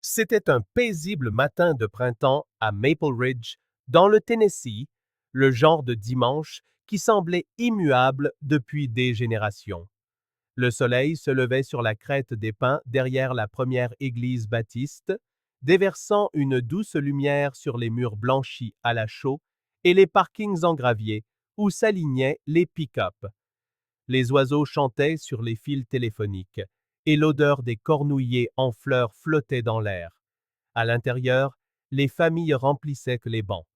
C'était un paisible matin de printemps à Maple Ridge, dans le Tennessee, le genre de dimanche qui semblait immuable depuis des générations. Le soleil se levait sur la crête des pins derrière la première église baptiste, déversant une douce lumière sur les murs blanchis à la chaux et les parkings en gravier où s'alignaient les pick-up. Les oiseaux chantaient sur les fils téléphoniques et l'odeur des cornouillers en fleurs flottait dans l'air. À l'intérieur, les familles remplissaient que les bancs.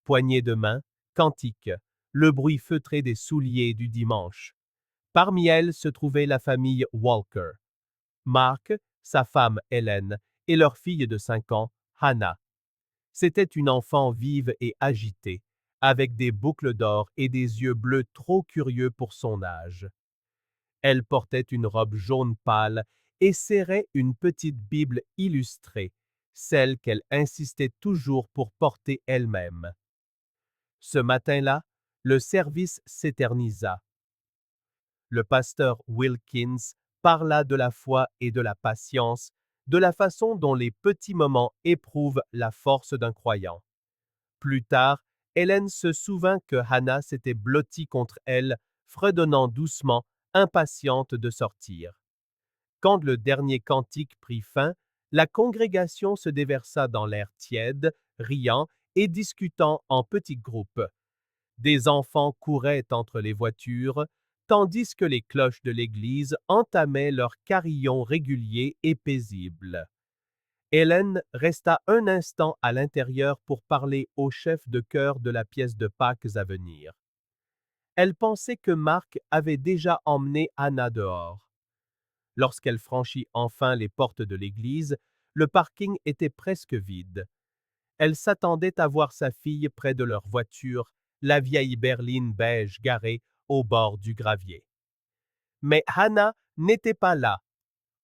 Poignées de main, cantiques, le bruit feutré des souliers du dimanche. Parmi elles se trouvait la famille Walker. Mark, sa femme Hélène et leur fille de 5 ans, Hannah. C'était une enfant vive et agitée, avec des boucles d'or et des yeux bleus trop curieux pour son âge. Elle portait une robe jaune pâle et serrait une petite Bible illustrée, celle qu'elle insistait toujours pour porter elle-même. Ce matin-là, le service s'éternisa. Le pasteur Wilkins parla de la foi et de la patience, de la façon dont les petits moments éprouvent la force d'un croyant. Plus tard, Hélène se souvint que Hannah s'était blottie contre elle, fredonnant doucement, impatiente de sortir. Quand le dernier cantique prit fin, la congrégation se déversa dans l'air tiède, riant et discutant en petits groupes. Des enfants couraient entre les voitures, tandis que les cloches de l'église entamaient leur carillon régulier et paisible. Hélène resta un instant à l'intérieur pour parler au chef de chœur de la pièce de Pâques à venir. Elle pensait que Marc avait déjà emmené Anna dehors. Lorsqu'elle franchit enfin les portes de l'église, le parking était presque vide. Elle s'attendait à voir sa fille près de leur voiture, la vieille berline beige garée au bord du gravier. Mais Hannah n'était pas là.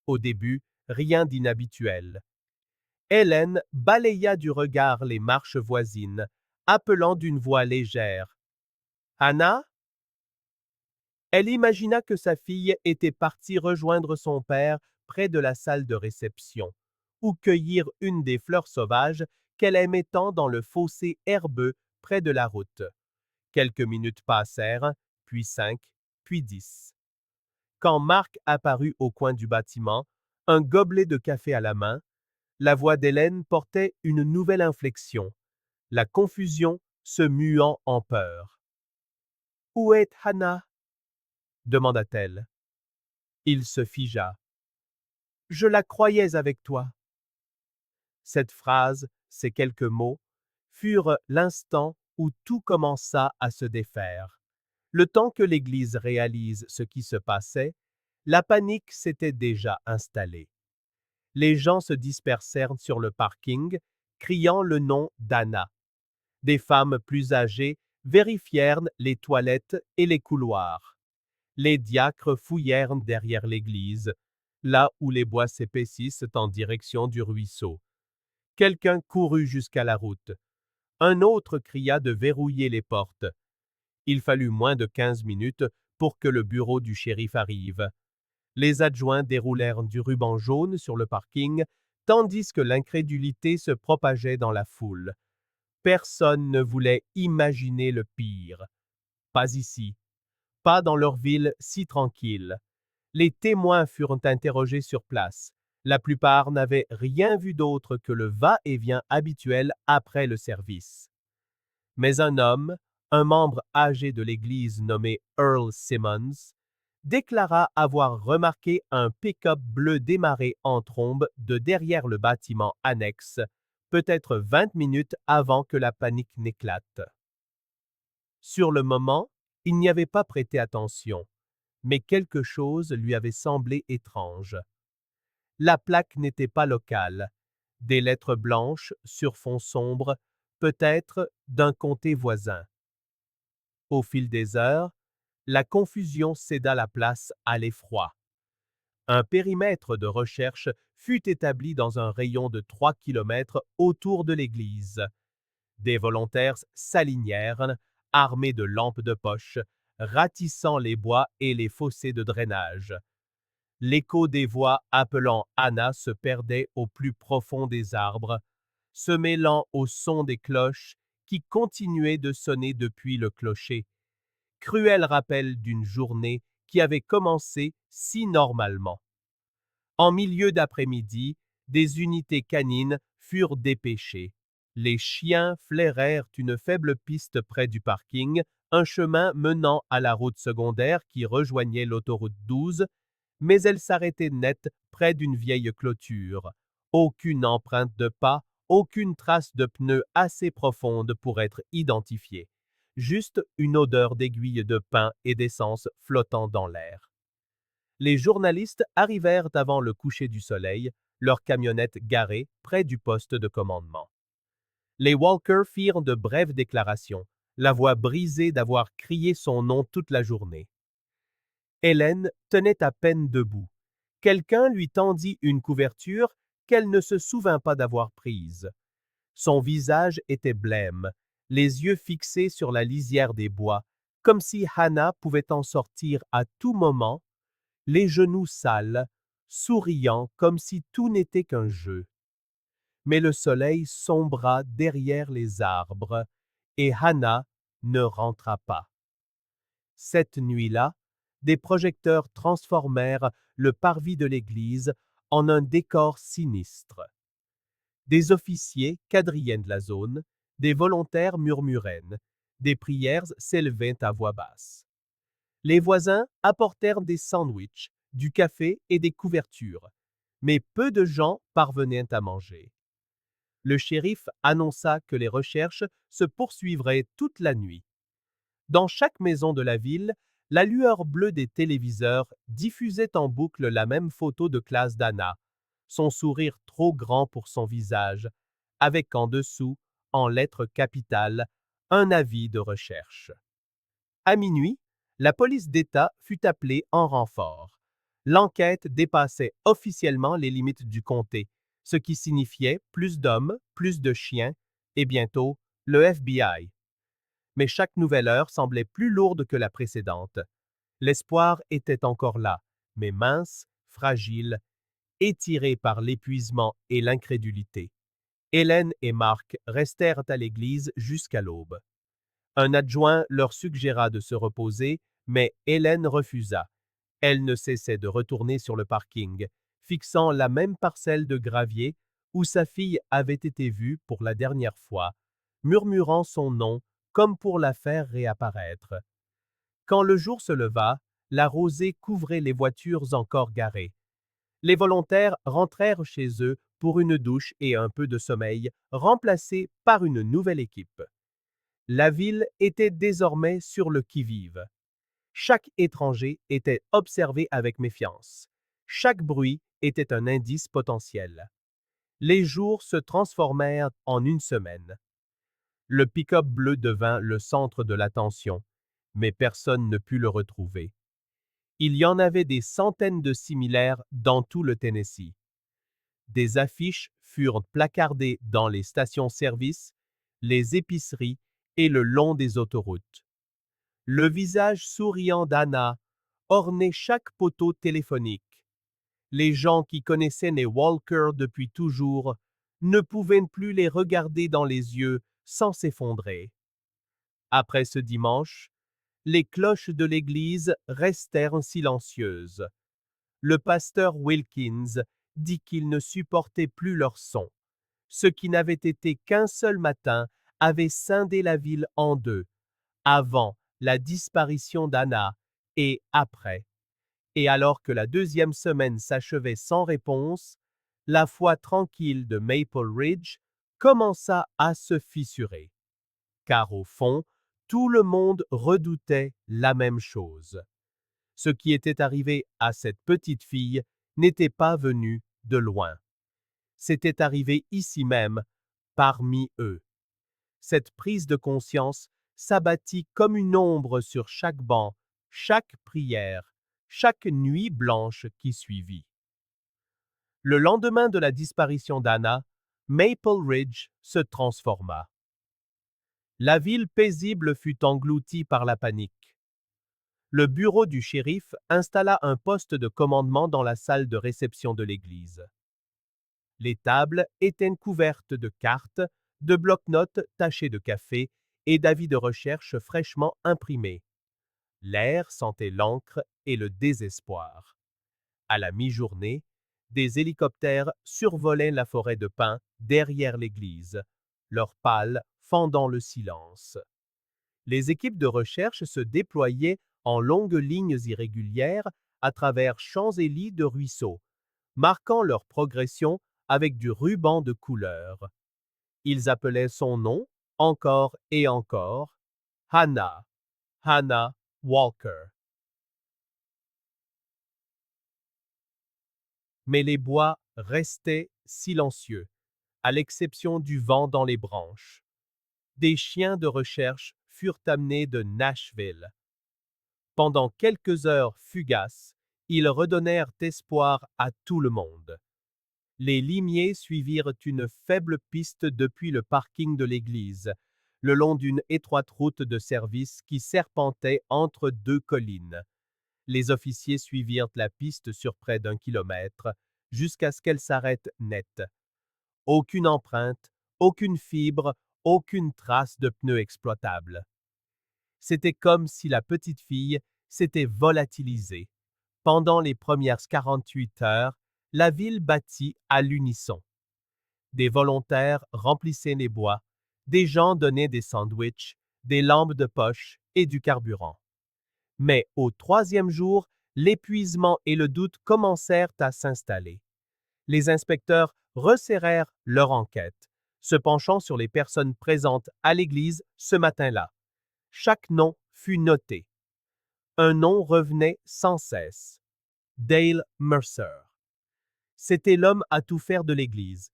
Au début, rien d'inhabituel. Hélène balaya du regard les marches voisines, appelant d'une voix légère. Hannah? Elle imagina que sa fille était partie rejoindre son père près de la salle de réception, ou cueillir une des fleurs sauvages qu'elle aimait tant dans le fossé herbeux près de la route. Quelques minutes passèrent, puis 5, puis 10. Quand Marc apparut au coin du bâtiment, un gobelet de café à la main, la voix d'Hélène portait une nouvelle inflexion, la confusion se muant en peur. Où est Hannah? Demanda-t-elle. Il se figea. Je la croyais avec toi. Cette phrase, ces quelques mots, furent l'instant où tout commença à se défaire. Le temps que l'Église réalise ce qui se passait, la panique s'était déjà installée. Les gens se dispersèrent sur le parking, criant le nom d'Anna. Des femmes plus âgées vérifièrent les toilettes et les couloirs. Les diacres fouillèrent derrière l'église, là où les bois s'épaississent en direction du ruisseau. Quelqu'un courut jusqu'à la route. Un autre cria de verrouiller les portes. Il fallut moins de 15 minutes pour que le bureau du shérif arrive. Les adjoints déroulèrent du ruban jaune sur le parking, tandis que l'incrédulité se propageait dans la foule. Personne ne voulait imaginer le pire. Pas ici, pas dans leur ville si tranquille. Les témoins furent interrogés sur place. La plupart n'avaient rien vu d'autre que le va-et-vient habituel après le service. Mais un homme, un membre âgé de l'Église nommé Earl Simmons, déclara avoir remarqué un pick-up bleu démarrer en trombe de derrière le bâtiment annexe, peut-être 20 minutes avant que la panique n'éclate. Sur le moment, il n'y avait pas prêté attention, mais quelque chose lui avait semblé étrange. La plaque n'était pas locale, des lettres blanches sur fond sombre, peut-être d'un comté voisin. Au fil des heures, la confusion céda la place à l'effroi. Un périmètre de recherche fut établi dans un rayon de 3 kilomètres autour de l'église. Des volontaires s'alignèrent, armés de lampes de poche, ratissant les bois et les fossés de drainage. L'écho des voix appelant Anna se perdait au plus profond des arbres, se mêlant au son des cloches qui continuaient de sonner depuis le clocher. Cruel rappel d'une journée qui avait commencé si normalement. En milieu d'après-midi, des unités canines furent dépêchées. Les chiens flairèrent une faible piste près du parking, un chemin menant à la route secondaire qui rejoignait l'autoroute 12, mais elle s'arrêtait net près d'une vieille clôture. Aucune empreinte de pas, aucune trace de pneus assez profonde pour être identifiée. Juste une odeur d'aiguille de pain et d'essence flottant dans l'air. Les journalistes arrivèrent avant le coucher du soleil, leur camionnette garée près du poste de commandement. Les Walker firent de brèves déclarations, la voix brisée d'avoir crié son nom toute la journée. Hélène tenait à peine debout. Quelqu'un lui tendit une couverture qu'elle ne se souvint pas d'avoir prise. Son visage était blême, les yeux fixés sur la lisière des bois, comme si Hannah pouvait en sortir à tout moment, les genoux sales, souriant comme si tout n'était qu'un jeu. Mais le soleil sombra derrière les arbres et Hannah ne rentra pas. Cette nuit-là, des projecteurs transformèrent le parvis de l'église en un décor sinistre. Des officiers quadrillaient la zone, des volontaires murmuraient, des prières s'élevaient à voix basse. Les voisins apportèrent des sandwichs, du café et des couvertures, mais peu de gens parvenaient à manger. Le shérif annonça que les recherches se poursuivraient toute la nuit. Dans chaque maison de la ville, la lueur bleue des téléviseurs diffusait en boucle la même photo de classe d'Anna, son sourire trop grand pour son visage, avec en dessous, en lettres capitales, un avis de recherche. À minuit, la police d'État fut appelée en renfort. L'enquête dépassait officiellement les limites du comté, ce qui signifiait plus d'hommes, plus de chiens et bientôt le FBI. Mais chaque nouvelle heure semblait plus lourde que la précédente. L'espoir était encore là, mais mince, fragile, étiré par l'épuisement et l'incrédulité. Hélène et Marc restèrent à l'église jusqu'à l'aube. Un adjoint leur suggéra de se reposer, mais Hélène refusa. Elle ne cessait de retourner sur le parking, fixant la même parcelle de gravier où sa fille avait été vue pour la dernière fois, murmurant son nom comme pour la faire réapparaître. Quand le jour se leva, la rosée couvrait les voitures encore garées. Les volontaires rentrèrent chez eux pour une douche et un peu de sommeil, remplacés par une nouvelle équipe. La ville était désormais sur le qui-vive. Chaque étranger était observé avec méfiance. Chaque bruit était un indice potentiel. Les jours se transformèrent en une semaine. Le pick-up bleu devint le centre de l'attention, mais personne ne put le retrouver. Il y en avait des centaines de similaires dans tout le Tennessee. Des affiches furent placardées dans les stations-service, les épiceries et le long des autoroutes. Le visage souriant d'Anna ornait chaque poteau téléphonique. Les gens qui connaissaient les Walker depuis toujours ne pouvaient plus les regarder dans les yeux sans s'effondrer. Après ce dimanche, les cloches de l'église restèrent silencieuses. Le pasteur Wilkins dit qu'il ne supportait plus leur son. Ce qui n'avait été qu'un seul matin avait scindé la ville en deux, avant la disparition d'Anna et après. Et alors que la deuxième semaine s'achevait sans réponse, la foi tranquille de Maple Ridge commença à se fissurer. Car au fond, tout le monde redoutait la même chose. Ce qui était arrivé à cette petite fille n'était pas venu de loin. C'était arrivé ici même, parmi eux. Cette prise de conscience s'abattit comme une ombre sur chaque banc, chaque prière, chaque nuit blanche qui suivit. Le lendemain de la disparition d'Anna, Maple Ridge se transforma. La ville paisible fut engloutie par la panique. le bureau du shérif installa un poste de commandement dans la salle de réception de l'église. Les tables étaient couvertes de cartes, de bloc-notes tachés de café et d'avis de recherche fraîchement imprimés. L'air sentait l'encre et le désespoir. À la mi-journée, des hélicoptères survolaient la forêt de pins derrière l'église, leurs pales fendant le silence. Les équipes de recherche se déployaient en longues lignes irrégulières à travers champs et lits de ruisseaux, marquant leur progression avec du ruban de couleur. Ils appelaient son nom encore et encore Hannah, Hannah Walker. Mais les bois restaient silencieux, à l'exception du vent dans les branches. Des chiens de recherche furent amenés de Nashville. Pendant quelques heures fugaces, ils redonnèrent espoir à tout le monde. Les limiers suivirent une faible piste depuis le parking de l'église, le long d'une étroite route de service qui serpentait entre deux collines. Les officiers suivirent la piste sur près d'1 kilomètre, jusqu'à ce qu'elle s'arrête net. Aucune empreinte, aucune fibre, aucune trace de pneus exploitables. C'était comme si la petite fille s'était volatilisée. Pendant les premières 48 heures, la ville battit à l'unisson. Des volontaires remplissaient les bois, des gens donnaient des sandwichs, des lampes de poche et du carburant. Mais au troisième jour, l'épuisement et le doute commencèrent à s'installer. Les inspecteurs resserrèrent leur enquête, se penchant sur les personnes présentes à l'église ce matin-là. Chaque nom fut noté. Un nom revenait sans cesse. Dale Mercer. C'était l'homme à tout faire de l'église.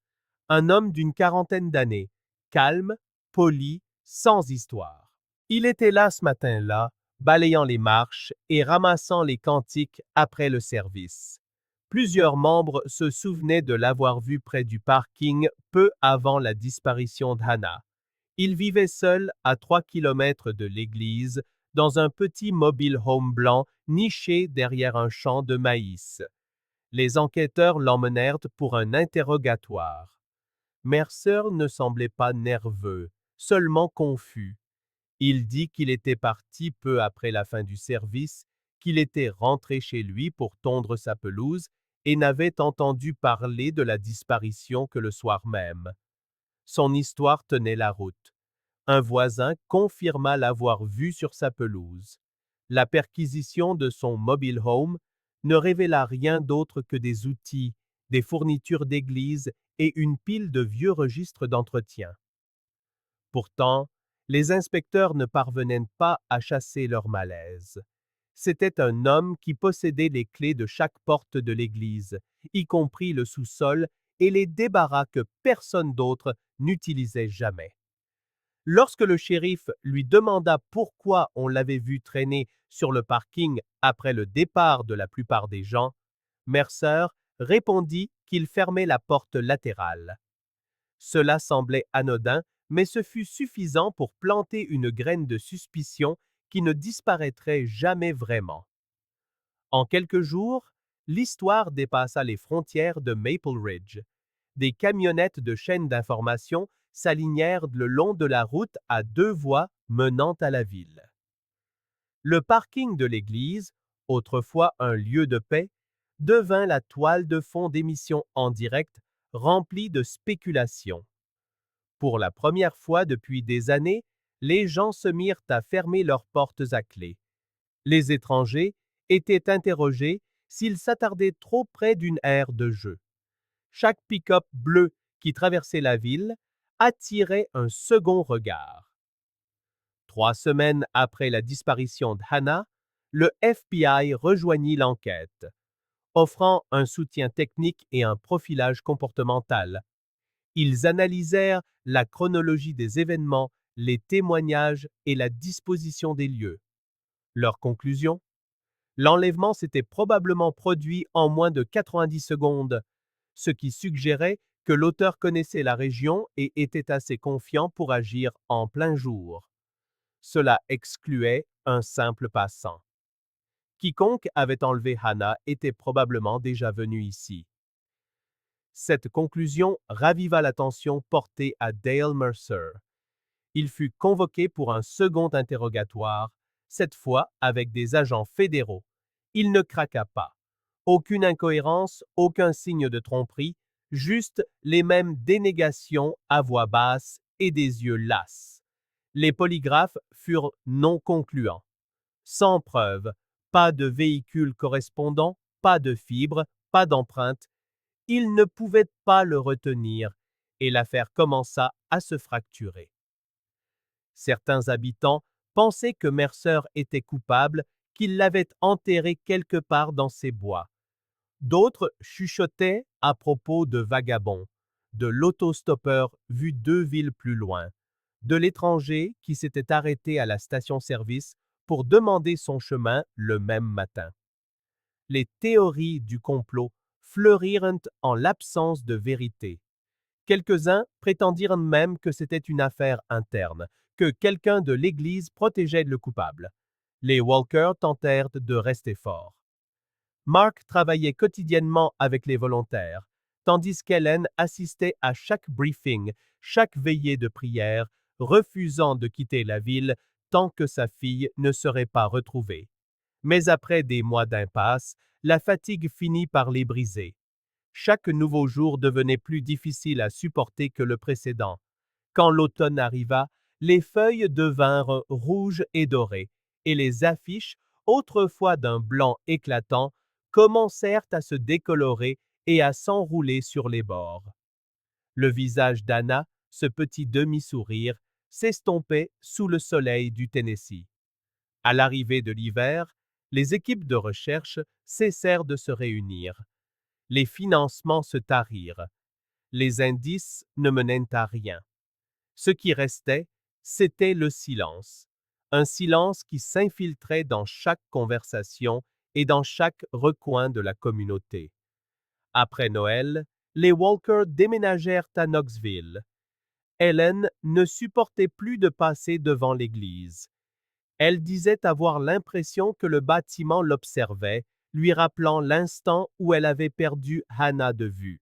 Un homme d'une quarantaine d'années, calme, poli, sans histoire. Il était là ce matin-là, balayant les marches et ramassant les cantiques après le service. Plusieurs membres se souvenaient de l'avoir vu près du parking peu avant la disparition d'Hannah. Il vivait seul à 3 kilomètres de l'église, dans un petit mobile home blanc niché derrière un champ de maïs. Les enquêteurs l'emmenèrent pour un interrogatoire. Mercer ne semblait pas nerveux, seulement confus. Il dit qu'il était parti peu après la fin du service, qu'il était rentré chez lui pour tondre sa pelouse et n'avait entendu parler de la disparition que le soir même. Son histoire tenait la route. Un voisin confirma l'avoir vu sur sa pelouse. La perquisition de son mobile home ne révéla rien d'autre que des outils, des fournitures d'église et une pile de vieux registres d'entretien. Pourtant, les inspecteurs ne parvenaient pas à chasser leur malaise. C'était un homme qui possédait les clés de chaque porte de l'église, y compris le sous-sol et les débarras que personne d'autre n'utilisait jamais. Lorsque le shérif lui demanda pourquoi on l'avait vu traîner sur le parking après le départ de la plupart des gens, Mercer répondit qu'il fermait la porte latérale. Cela semblait anodin, mais ce fut suffisant pour planter une graine de suspicion qui ne disparaîtrait jamais vraiment. En quelques jours, l'histoire dépassa les frontières de Maple Ridge. Des camionnettes de chaînes d'information s'alignèrent le long de la route à 2 voies menant à la ville. Le parking de l'église, autrefois un lieu de paix, devint la toile de fond d'émissions en direct remplie de spéculations. Pour la première fois depuis des années, les gens se mirent à fermer leurs portes à clé. Les étrangers étaient interrogés s'ils s'attardaient trop près d'une aire de jeu. Chaque pick-up bleu qui traversait la ville attirait un second regard. 3 semaines après la disparition d'Hannah, le FBI rejoignit l'enquête, offrant un soutien technique et un profilage comportemental. Ils analysèrent la chronologie des événements, les témoignages et la disposition des lieux. Leur conclusion? L'enlèvement s'était probablement produit en moins de 90 secondes, ce qui suggérait que l'auteur connaissait la région et était assez confiant pour agir en plein jour. Cela excluait un simple passant. Quiconque avait enlevé Hannah était probablement déjà venu ici. Cette conclusion raviva l'attention portée à Dale Mercer. Il fut convoqué pour un second interrogatoire, cette fois avec des agents fédéraux. Il ne craqua pas. Aucune incohérence, aucun signe de tromperie, juste les mêmes dénégations à voix basse et des yeux lasses. Les polygraphes furent non concluants. Sans preuve, pas de véhicule correspondant, pas de fibre, pas d'empreinte. Ils ne pouvaient pas le retenir et l'affaire commença à se fracturer. Certains habitants pensaient que Mercer était coupable, qu'il l'avait enterré quelque part dans ses bois. D'autres chuchotaient à propos de vagabonds, de l'autostoppeur vu 2 villes plus loin, de l'étranger qui s'était arrêté à la station-service pour demander son chemin le même matin. Les théories du complot fleurirent en l'absence de vérité. Quelques-uns prétendirent même que c'était une affaire interne, que quelqu'un de l'Église protégeait le coupable. Les Walker tentèrent de rester forts. Mark travaillait quotidiennement avec les volontaires, tandis qu'Hélène assistait à chaque briefing, chaque veillée de prière, refusant de quitter la ville tant que sa fille ne serait pas retrouvée. Mais après des mois d'impasse, la fatigue finit par les briser. Chaque nouveau jour devenait plus difficile à supporter que le précédent. Quand l'automne arriva, les feuilles devinrent rouges et dorées, et les affiches, autrefois d'un blanc éclatant, commencèrent à se décolorer et à s'enrouler sur les bords. Le visage d'Anna, ce petit demi-sourire, s'estompait sous le soleil du Tennessee. À l'arrivée de l'hiver, les équipes de recherche cessèrent de se réunir. Les financements se tarirent. Les indices ne menaient à rien. Ce qui restait, c'était le silence. Un silence qui s'infiltrait dans chaque conversation et dans chaque recoin de la communauté. Après Noël, les Walker déménagèrent à Knoxville. Hélène ne supportait plus de passer devant l'église. Elle disait avoir l'impression que le bâtiment l'observait, lui rappelant l'instant où elle avait perdu Hannah de vue.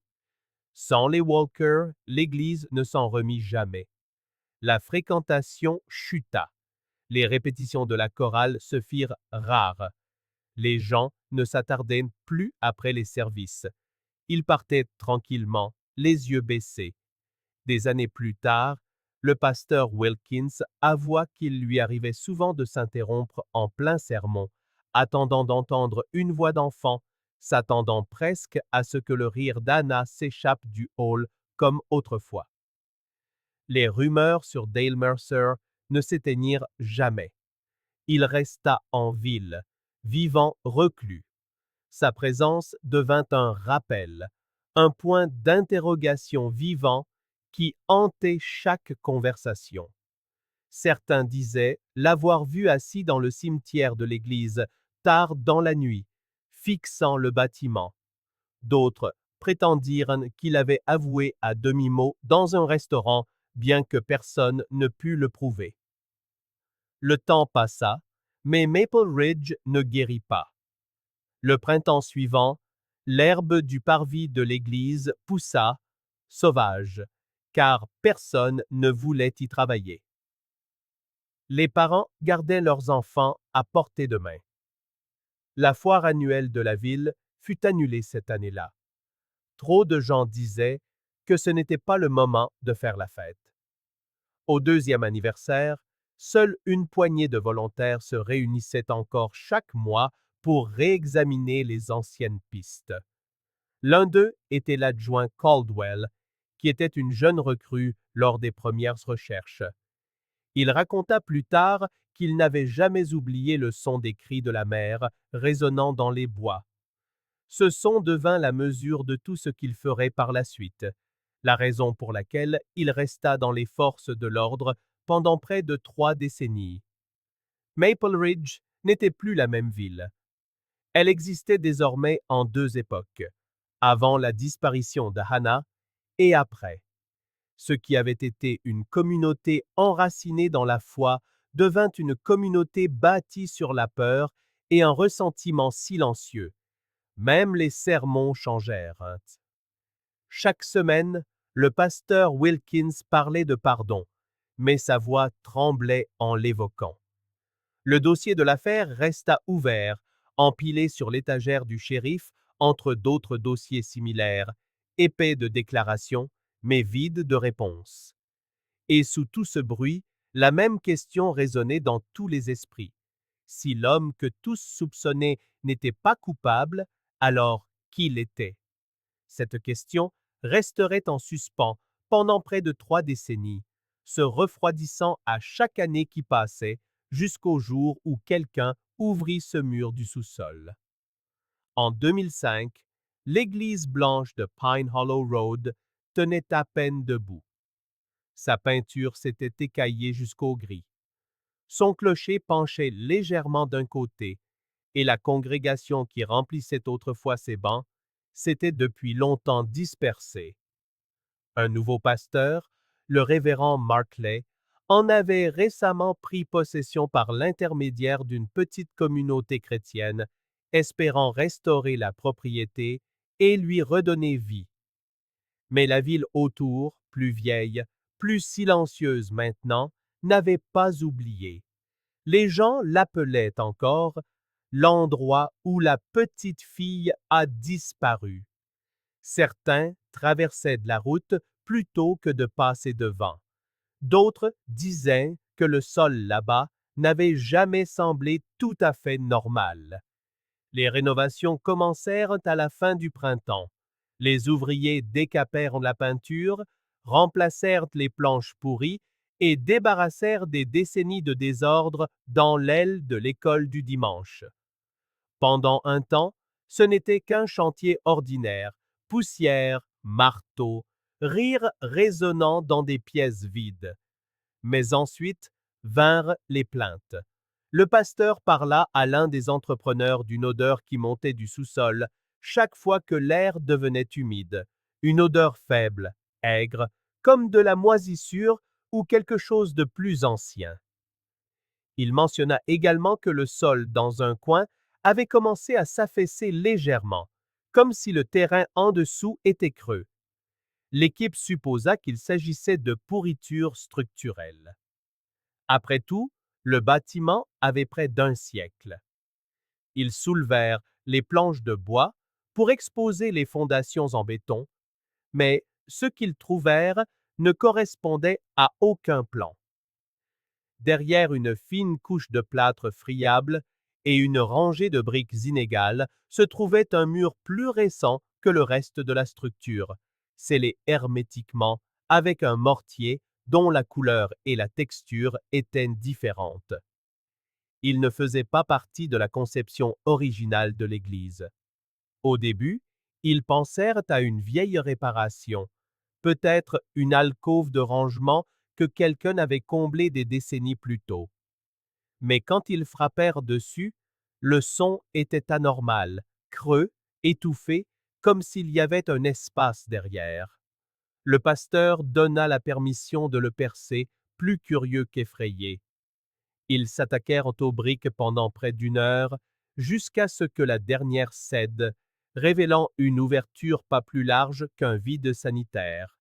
Sans les Walker, l'église ne s'en remit jamais. La fréquentation chuta. Les répétitions de la chorale se firent rares. Les gens ne s'attardaient plus après les services. Ils partaient tranquillement, les yeux baissés. Des années plus tard, le pasteur Wilkins avoua qu'il lui arrivait souvent de s'interrompre en plein sermon, attendant d'entendre une voix d'enfant, s'attendant presque à ce que le rire d'Anna s'échappe du hall comme autrefois. Les rumeurs sur Dale Mercer ne s'éteignirent jamais. Il resta en ville, vivant reclus. Sa présence devint un rappel, un point d'interrogation vivant qui hantait chaque conversation. Certains disaient l'avoir vu assis dans le cimetière de l'église, tard dans la nuit, fixant le bâtiment. D'autres prétendirent qu'il avait avoué à demi-mot dans un restaurant, bien que personne ne pût le prouver. Le temps passa, mais Maple Ridge ne guérit pas. Le printemps suivant, l'herbe du parvis de l'église poussa, sauvage, car personne ne voulait y travailler. Les parents gardaient leurs enfants à portée de main. La foire annuelle de la ville fut annulée cette année-là. Trop de gens disaient que ce n'était pas le moment de faire la fête. Au 2e anniversaire, seule une poignée de volontaires se réunissait encore chaque mois pour réexaminer les anciennes pistes. L'un d'eux était l'adjoint Caldwell, qui était une jeune recrue lors des premières recherches. Il raconta plus tard qu'il n'avait jamais oublié le son des cris de la mer résonnant dans les bois. Ce son devint la mesure de tout ce qu'il ferait par la suite, la raison pour laquelle il resta dans les forces de l'ordre pendant près de 3 décennies. Maple Ridge n'était plus la même ville. Elle existait désormais en 2 époques, avant la disparition de Hannah et après. Ce qui avait été une communauté enracinée dans la foi devint une communauté bâtie sur la peur et un ressentiment silencieux. Même les sermons changèrent. Chaque semaine, le pasteur Wilkins parlait de pardon, mais sa voix tremblait en l'évoquant. Le dossier de l'affaire resta ouvert, empilé sur l'étagère du shérif entre d'autres dossiers similaires, épais de déclarations, mais vides de réponses. Et sous tout ce bruit, la même question résonnait dans tous les esprits. Si l'homme que tous soupçonnaient n'était pas coupable, alors qui l'était? Cette question resterait en suspens pendant près de 3 décennies, se refroidissant à chaque année qui passait, jusqu'au jour où quelqu'un ouvrit ce mur du sous-sol. En 2005, l'église blanche de Pine Hollow Road tenait à peine debout. Sa peinture s'était écaillée jusqu'au gris. Son clocher penchait légèrement d'un côté, et la congrégation qui remplissait autrefois ses bancs s'était depuis longtemps dispersée. Un nouveau pasteur, le révérend Markley, en avait récemment pris possession par l'intermédiaire d'une petite communauté chrétienne, espérant restaurer la propriété et lui redonner vie. Mais la ville autour, plus vieille, plus silencieuse maintenant, n'avait pas oublié. Les gens l'appelaient encore l'endroit où la petite fille a disparu. Certains traversaient de la route plutôt que de passer devant. D'autres disaient que le sol là-bas n'avait jamais semblé tout à fait normal. Les rénovations commencèrent à la fin du printemps. Les ouvriers décapèrent la peinture, remplacèrent les planches pourries et débarrassèrent des décennies de désordre dans l'aile de l'école du dimanche. Pendant un temps, ce n'était qu'un chantier ordinaire, poussière, marteau, rire résonnant dans des pièces vides. Mais ensuite vinrent les plaintes. Le pasteur parla à l'un des entrepreneurs d'une odeur qui montait du sous-sol chaque fois que l'air devenait humide, une odeur faible, aigre, comme de la moisissure ou quelque chose de plus ancien. Il mentionna également que le sol dans un coin avait commencé à s'affaisser légèrement, comme si le terrain en dessous était creux. L'équipe supposa qu'il s'agissait de pourriture structurelle. Après tout, le bâtiment avait près d'un siècle. Ils soulevèrent les planches de bois pour exposer les fondations en béton, mais ce qu'ils trouvèrent ne correspondait à aucun plan. Derrière une fine couche de plâtre friable et une rangée de briques inégales se trouvait un mur plus récent que le reste de la structure, scellé hermétiquement avec un mortier dont la couleur et la texture étaient différentes. Il ne faisait pas partie de la conception originale de l'église. Au début, ils pensèrent à une vieille réparation, peut-être une alcôve de rangement que quelqu'un avait comblée des décennies plus tôt. Mais quand ils frappèrent dessus, le son était anormal, creux, étouffé, comme s'il y avait un espace derrière. Le pasteur donna la permission de le percer, plus curieux qu'effrayé. Ils s'attaquèrent aux briques pendant près d'une heure, jusqu'à ce que la dernière cède, révélant une ouverture pas plus large qu'un vide sanitaire.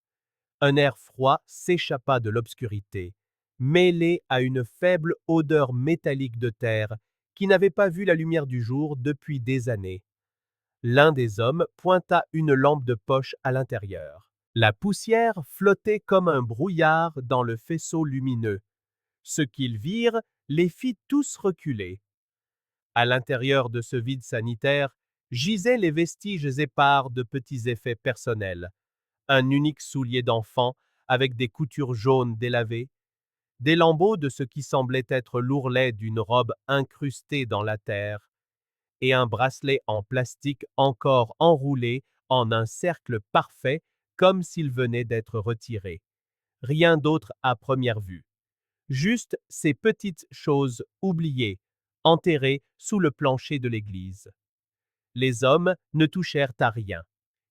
Un air froid s'échappa de l'obscurité, mêlé à une faible odeur métallique de terre qui n'avait pas vu la lumière du jour depuis des années. L'un des hommes pointa une lampe de poche à l'intérieur. La poussière flottait comme un brouillard dans le faisceau lumineux. Ce qu'ils virent les fit tous reculer. À l'intérieur de ce vide sanitaire gisaient les vestiges épars de petits effets personnels. Un unique soulier d'enfant avec des coutures jaunes délavées, des lambeaux de ce qui semblait être l'ourlet d'une robe incrustée dans la terre, et un bracelet en plastique encore enroulé en un cercle parfait comme s'il venait d'être retiré. Rien d'autre à première vue. Juste ces petites choses oubliées, enterrées sous le plancher de l'église. Les hommes ne touchèrent à rien.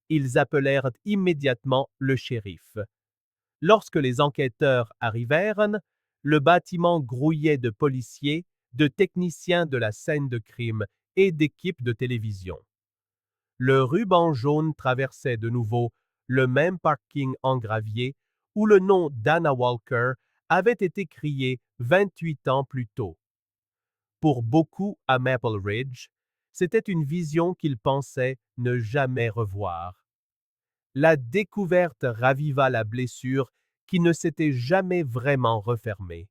Ils appelèrent immédiatement le shérif. Lorsque les enquêteurs arrivèrent, le bâtiment grouillait de policiers, de techniciens de la scène de crime et d'équipes de télévision. Le ruban jaune traversait de nouveau le même parking en gravier où le nom d'Anna Walker avait été crié 28 ans plus tôt. Pour beaucoup à Maple Ridge, c'était une vision qu'ils pensaient ne jamais revoir. La découverte raviva la blessure qui ne s'était jamais vraiment refermée.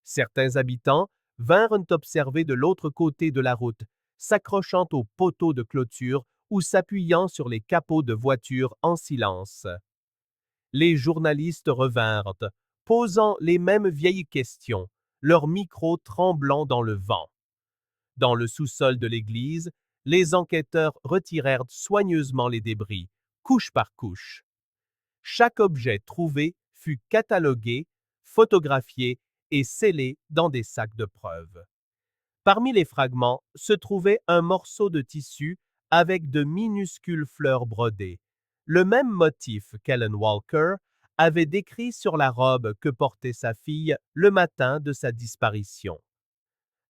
Certains habitants vinrent observer de l'autre côté de la route, s'accrochant aux poteaux de clôture ou s'appuyant sur les capots de voitures en silence. Les journalistes revinrent, posant les mêmes vieilles questions, leurs micros tremblant dans le vent. Dans le sous-sol de l'église, les enquêteurs retirèrent soigneusement les débris, couche par couche. Chaque objet trouvé fut catalogué, photographié et scellé dans des sacs de preuves. Parmi les fragments se trouvait un morceau de tissu avec de minuscules fleurs brodées, le même motif qu'Ellen Walker avait décrit sur la robe que portait sa fille le matin de sa disparition.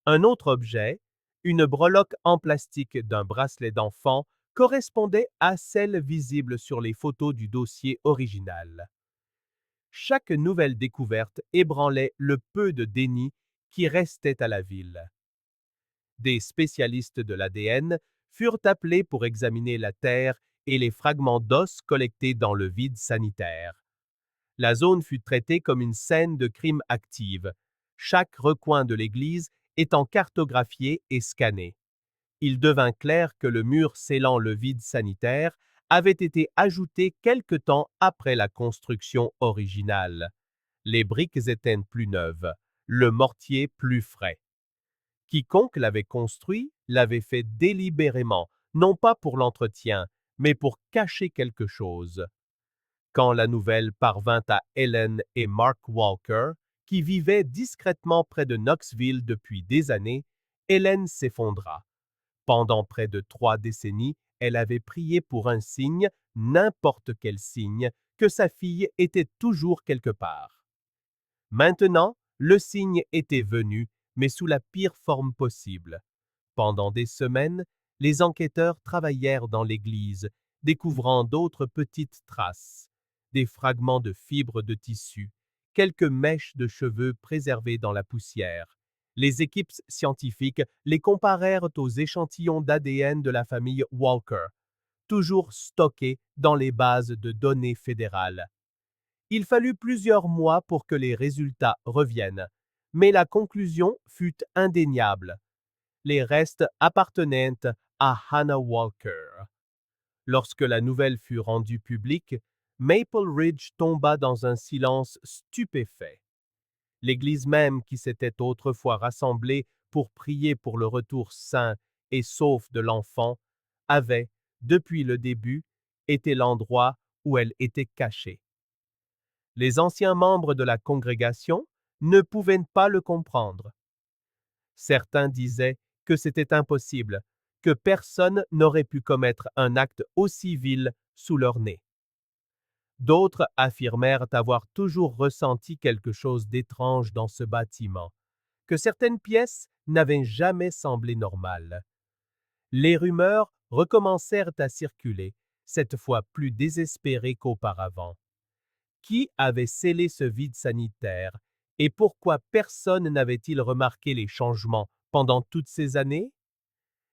Un autre objet, une breloque en plastique d'un bracelet d'enfant, correspondait à celle visible sur les photos du dossier original. Chaque nouvelle découverte ébranlait le peu de déni qui restait à la ville. Des spécialistes de l'ADN furent appelés pour examiner la terre et les fragments d'os collectés dans le vide sanitaire. La zone fut traitée comme une scène de crime active, chaque recoin de l'église étant cartographié et scanné. Il devint clair que le mur scellant le vide sanitaire avait été ajouté quelque temps après la construction originale. Les briques étaient plus neuves, le mortier plus frais. Quiconque l'avait construit l'avait fait délibérément, non pas pour l'entretien, mais pour cacher quelque chose. Quand la nouvelle parvint à Ellen et Mark Walker, qui vivaient discrètement près de Knoxville depuis des années, Ellen s'effondra. Pendant près de 3 décennies, elle avait prié pour un signe, n'importe quel signe, que sa fille était toujours quelque part. Maintenant, le signe était venu, mais sous la pire forme possible. Pendant des semaines, les enquêteurs travaillèrent dans l'église, découvrant d'autres petites traces, des fragments de fibres de tissu, quelques mèches de cheveux préservées dans la poussière. Les équipes scientifiques les comparèrent aux échantillons d'ADN de la famille Walker, toujours stockés dans les bases de données fédérales. Il fallut plusieurs mois pour que les résultats reviennent, mais la conclusion fut indéniable. Les restes appartenaient à Hannah Walker. Lorsque la nouvelle fut rendue publique, Maple Ridge tomba dans un silence stupéfait. L'église même qui s'était autrefois rassemblée pour prier pour le retour sain et sauf de l'enfant avait, depuis le début, été l'endroit où elle était cachée. Les anciens membres de la congrégation ne pouvaient pas le comprendre. Certains disaient que c'était impossible, que personne n'aurait pu commettre un acte aussi vil sous leur nez. D'autres affirmèrent avoir toujours ressenti quelque chose d'étrange dans ce bâtiment, que certaines pièces n'avaient jamais semblé normales. Les rumeurs recommencèrent à circuler, cette fois plus désespérées qu'auparavant. Qui avait scellé ce vide sanitaire et pourquoi personne n'avait-il remarqué les changements pendant toutes ces années?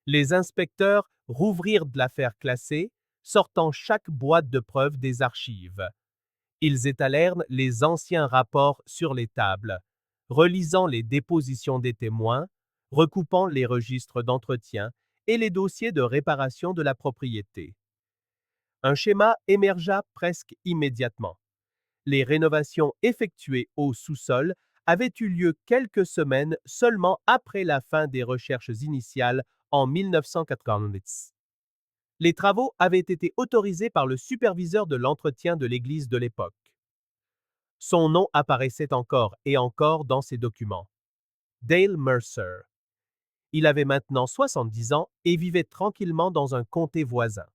Les inspecteurs rouvrirent l'affaire classée, sortant chaque boîte de preuves des archives. Ils étalèrent les anciens rapports sur les tables, relisant les dépositions des témoins, recoupant les registres d'entretien et les dossiers de réparation de la propriété. Un schéma émergea presque immédiatement. Les rénovations effectuées au sous-sol avaient eu lieu quelques semaines seulement après la fin des recherches initiales en 1990. Les travaux avaient été autorisés par le superviseur de l'entretien de l'église de l'époque. Son nom apparaissait encore et encore dans ces documents. Dale Mercer. Il avait maintenant 70 ans et vivait tranquillement dans un comté voisin.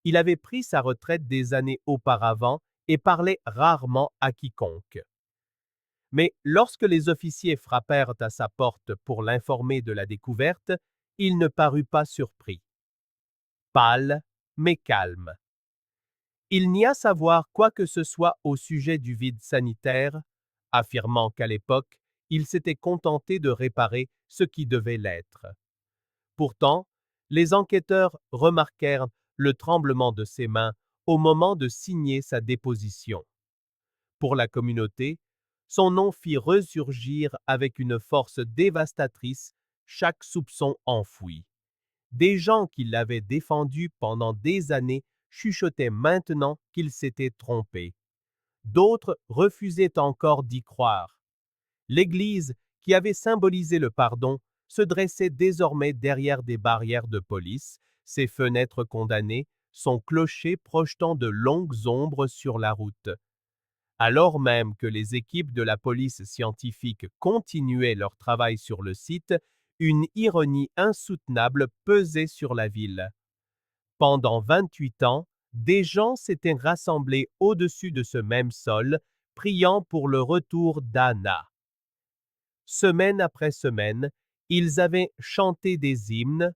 Il avait pris sa retraite des années auparavant et parlait rarement à quiconque. Mais lorsque les officiers frappèrent à sa porte pour l'informer de la découverte, il ne parut pas surpris. Pâle, mais calme. Il nia savoir quoi que ce soit au sujet du vide sanitaire, affirmant qu'à l'époque, il s'était contenté de réparer ce qui devait l'être. Pourtant, les enquêteurs remarquèrent le tremblement de ses mains au moment de signer sa déposition. Pour la communauté, son nom fit ressurgir avec une force dévastatrice chaque soupçon enfoui. Des gens qui l'avaient défendu pendant des années chuchotaient maintenant qu'il s'était trompé. D'autres refusaient encore d'y croire. L'Église, qui avait symbolisé le pardon, se dressait désormais derrière des barrières de police, ses fenêtres condamnées, son clocher projetant de longues ombres sur la route. Alors même que les équipes de la police scientifique continuaient leur travail sur le site, une ironie insoutenable pesait sur la ville. Pendant 28 ans, des gens s'étaient rassemblés au-dessus de ce même sol, priant pour le retour d'Anna. Semaine après semaine, ils avaient chanté des hymnes,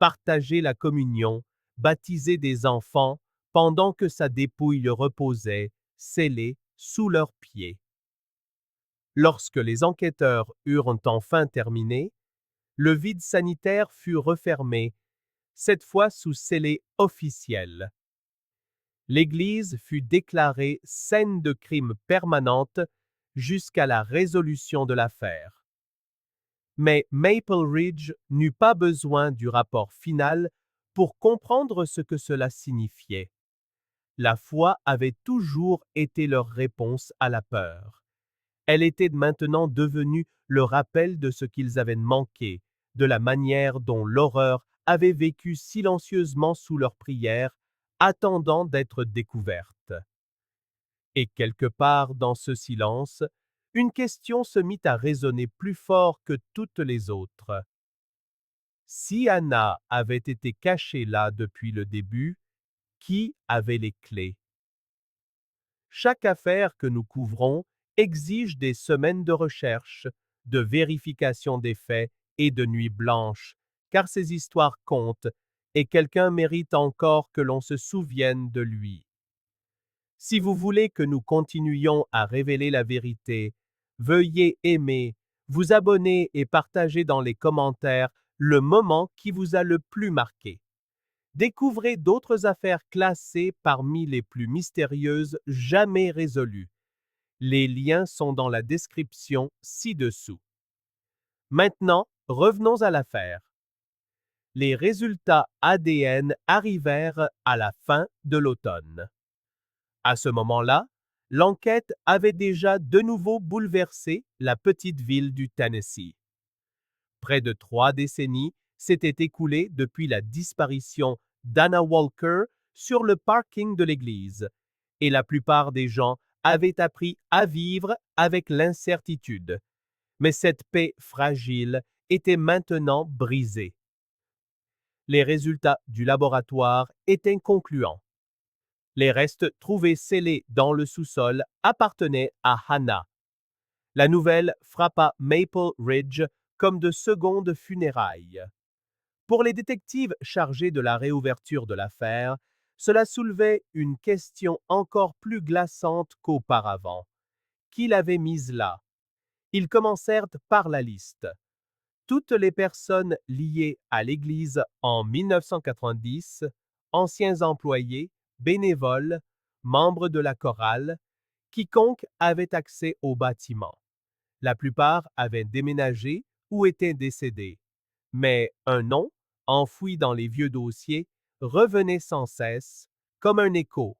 partagé la communion, baptisé des enfants, pendant que sa dépouille reposait, scellée, sous leurs pieds. Lorsque les enquêteurs eurent enfin terminé, le vide sanitaire fut refermé, cette fois sous scellé officiel. L'Église fut déclarée scène de crime permanente jusqu'à la résolution de l'affaire. Mais Maple Ridge n'eut pas besoin du rapport final pour comprendre ce que cela signifiait. La foi avait toujours été leur réponse à la peur. Elle était maintenant devenue le rappel de ce qu'ils avaient manqué, de la manière dont l'horreur avait vécu silencieusement sous leurs prières, attendant d'être découverte. Et quelque part dans ce silence, une question se mit à résonner plus fort que toutes les autres. Si Anna avait été cachée là depuis le début, qui avait les clés? Chaque affaire que nous couvrons exige des semaines de recherche, de vérification des faits et de nuits blanches, car ces histoires comptent et quelqu'un mérite encore que l'on se souvienne de lui. Si vous voulez que nous continuions à révéler la vérité, veuillez aimer, vous abonner et partager dans les commentaires le moment qui vous a le plus marqué. Découvrez d'autres affaires classées parmi les plus mystérieuses jamais résolues. Les liens sont dans la description ci-dessous. Maintenant, revenons à l'affaire. Les résultats ADN arrivèrent à la fin de l'automne. À ce moment-là, l'enquête avait déjà de nouveau bouleversé la petite ville du Tennessee. Près de 3 décennies s'étaient écoulées depuis la disparition d'Anna Walker sur le parking de l'église, et la plupart des gens avaient appris à vivre avec l'incertitude. Mais cette paix fragile était maintenant brisée. Les résultats du laboratoire étaient concluants. Les restes trouvés scellés dans le sous-sol appartenaient à Hannah. La nouvelle frappa Maple Ridge comme de secondes funérailles. Pour les détectives chargés de la réouverture de l'affaire, cela soulevait une question encore plus glaçante qu'auparavant. Qui l'avait mise là? Ils commencèrent par la liste. Toutes les personnes liées à l'Église en 1990, anciens employés, bénévoles, membres de la chorale, quiconque avait accès au bâtiment. La plupart avaient déménagé ou étaient décédés. Mais un nom, enfoui dans les vieux dossiers, revenait sans cesse, comme un écho.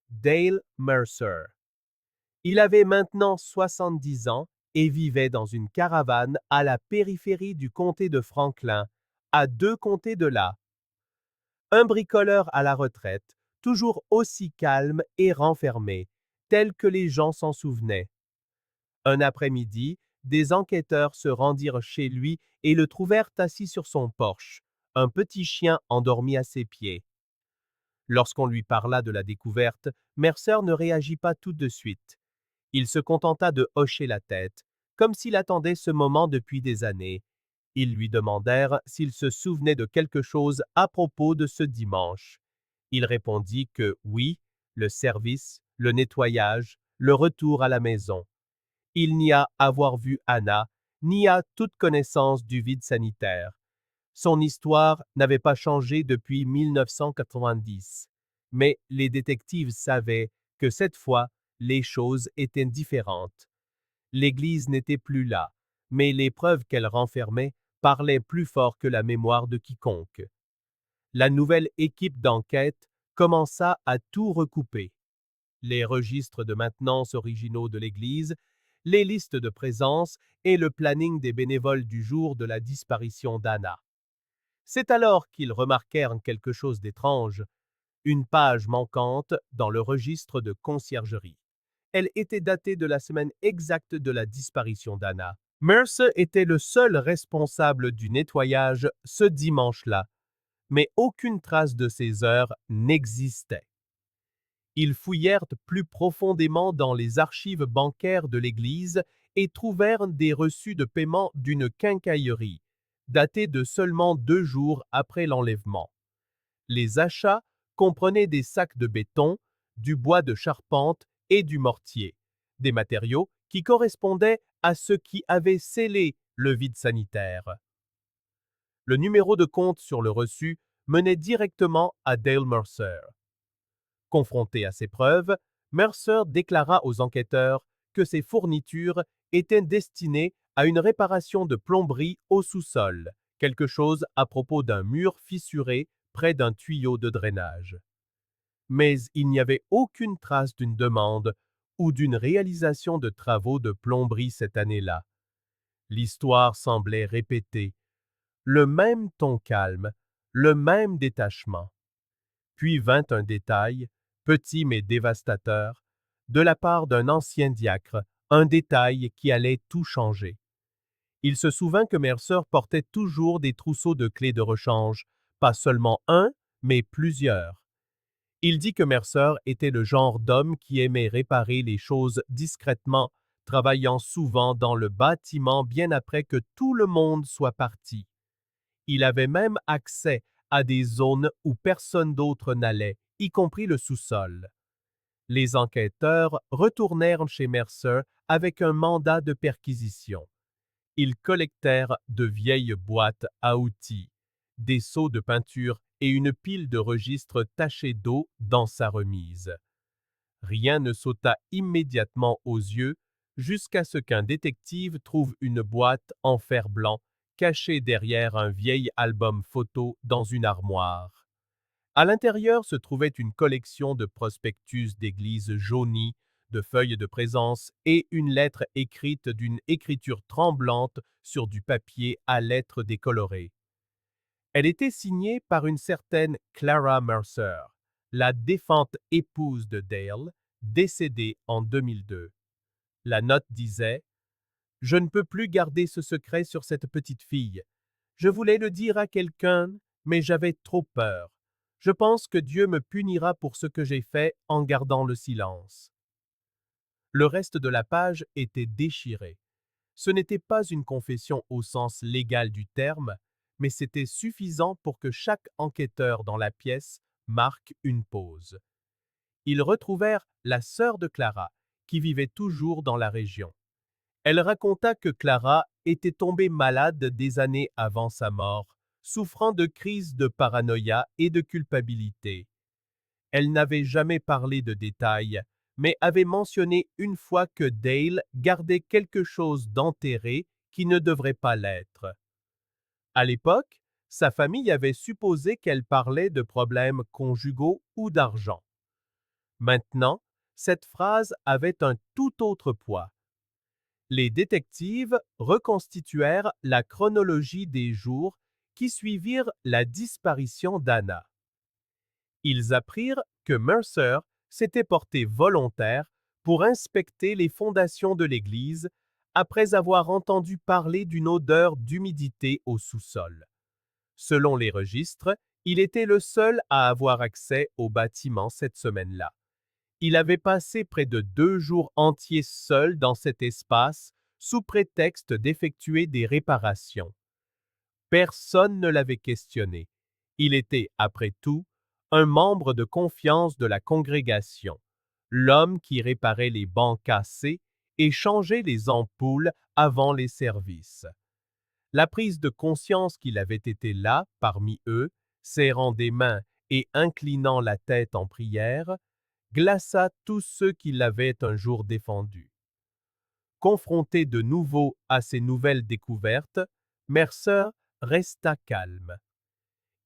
Dale Mercer. Il avait maintenant 70 ans et vivait dans une caravane à la périphérie du comté de Franklin, à 2 comtés de là. Un bricoleur à la retraite, toujours aussi calme et renfermé, tel que les gens s'en souvenaient. Un après-midi, des enquêteurs se rendirent chez lui et le trouvèrent assis sur son porche, un petit chien endormi à ses pieds. Lorsqu'on lui parla de la découverte, Mercer ne réagit pas tout de suite. Il se contenta de hocher la tête, comme s'il attendait ce moment depuis des années. Ils lui demandèrent s'il se souvenait de quelque chose à propos de ce dimanche. Il répondit que oui, le service, le nettoyage, le retour à la maison. Il n'y a avoir vu Anna, ni a toute connaissance du vide sanitaire. Son histoire n'avait pas changé depuis 1990, mais les détectives savaient que cette fois, les choses étaient différentes. L'Église n'était plus là, mais les preuves qu'elle renfermait parlaient plus fort que la mémoire de quiconque. La nouvelle équipe d'enquête commença à tout recouper. Les registres de maintenance originaux de l'Église, les listes de présence et le planning des bénévoles du jour de la disparition d'Anna. C'est alors qu'ils remarquèrent quelque chose d'étrange, une page manquante dans le registre de conciergerie. Elle était datée de la semaine exacte de la disparition d'Anna. Mercer était le seul responsable du nettoyage ce dimanche-là, mais aucune trace de ces heures n'existait. Ils fouillèrent plus profondément dans les archives bancaires de l'Église et trouvèrent des reçus de paiement d'une quincaillerie, datés de seulement 2 jours après l'enlèvement. Les achats comprenaient des sacs de béton, du bois de charpente et du mortier, des matériaux qui correspondaient à ceux qui avaient scellé le vide sanitaire. Le numéro de compte sur le reçu menait directement à Dale Mercer. Confronté à ces preuves, Mercer déclara aux enquêteurs que ces fournitures étaient destinées à une réparation de plomberie au sous-sol, quelque chose à propos d'un mur fissuré près d'un tuyau de drainage. Mais il n'y avait aucune trace d'une demande ou d'une réalisation de travaux de plomberie cette année-là. L'histoire semblait répétée, le même ton calme, le même détachement. Puis vint un détail, petit mais dévastateur, de la part d'un ancien diacre, un détail qui allait tout changer. Il se souvint que Mercer portait toujours des trousseaux de clés de rechange, pas seulement un, mais plusieurs. Il dit que Mercer était le genre d'homme qui aimait réparer les choses discrètement, travaillant souvent dans le bâtiment bien après que tout le monde soit parti. Il avait même accès à des zones où personne d'autre n'allait, y compris le sous-sol. Les enquêteurs retournèrent chez Mercer avec un mandat de perquisition. Ils collectèrent de vieilles boîtes à outils, des seaux de peinture et une pile de registres tachés d'eau dans sa remise. Rien ne sauta immédiatement aux yeux jusqu'à ce qu'un détective trouve une boîte en fer blanc cachée derrière un vieil album photo dans une armoire. À l'intérieur se trouvait une collection de prospectus d'église jaunis, de feuilles de présence et une lettre écrite d'une écriture tremblante sur du papier à lettres décolorées. Elle était signée par une certaine Clara Mercer, la défunte épouse de Dale, décédée en 2002. La note disait « Je ne peux plus garder ce secret sur cette petite fille. Je voulais le dire à quelqu'un, mais j'avais trop peur. Je pense que Dieu me punira pour ce que j'ai fait en gardant le silence. » Le reste de la page était déchiré. Ce n'était pas une confession au sens légal du terme, mais c'était suffisant pour que chaque enquêteur dans la pièce marque une pause. Ils retrouvèrent la sœur de Clara, qui vivait toujours dans la région. Elle raconta que Clara était tombée malade des années avant sa mort, souffrant de crises de paranoïa et de culpabilité. Elle n'avait jamais parlé de détails, mais avait mentionné une fois que Dale gardait quelque chose d'enterré qui ne devrait pas l'être. À l'époque, sa famille avait supposé qu'elle parlait de problèmes conjugaux ou d'argent. Maintenant, cette phrase avait un tout autre poids. Les détectives reconstituèrent la chronologie des jours qui suivirent la disparition d'Anna. Ils apprirent que Mercer s'était porté volontaire pour inspecter les fondations de l'église après avoir entendu parler d'une odeur d'humidité au sous-sol. Selon les registres, il était le seul à avoir accès au bâtiment cette semaine-là. Il avait passé près de 2 jours entiers seul dans cet espace, sous prétexte d'effectuer des réparations. Personne ne l'avait questionné. Il était, après tout, un membre de confiance de la congrégation, l'homme qui réparait les bancs cassés et changeait les ampoules avant les services. La prise de conscience qu'il avait été là, parmi eux, serrant des mains et inclinant la tête en prière, glaça tous ceux qui l'avaient un jour défendu. Confronté de nouveau à ces nouvelles découvertes, Mercer resta calme.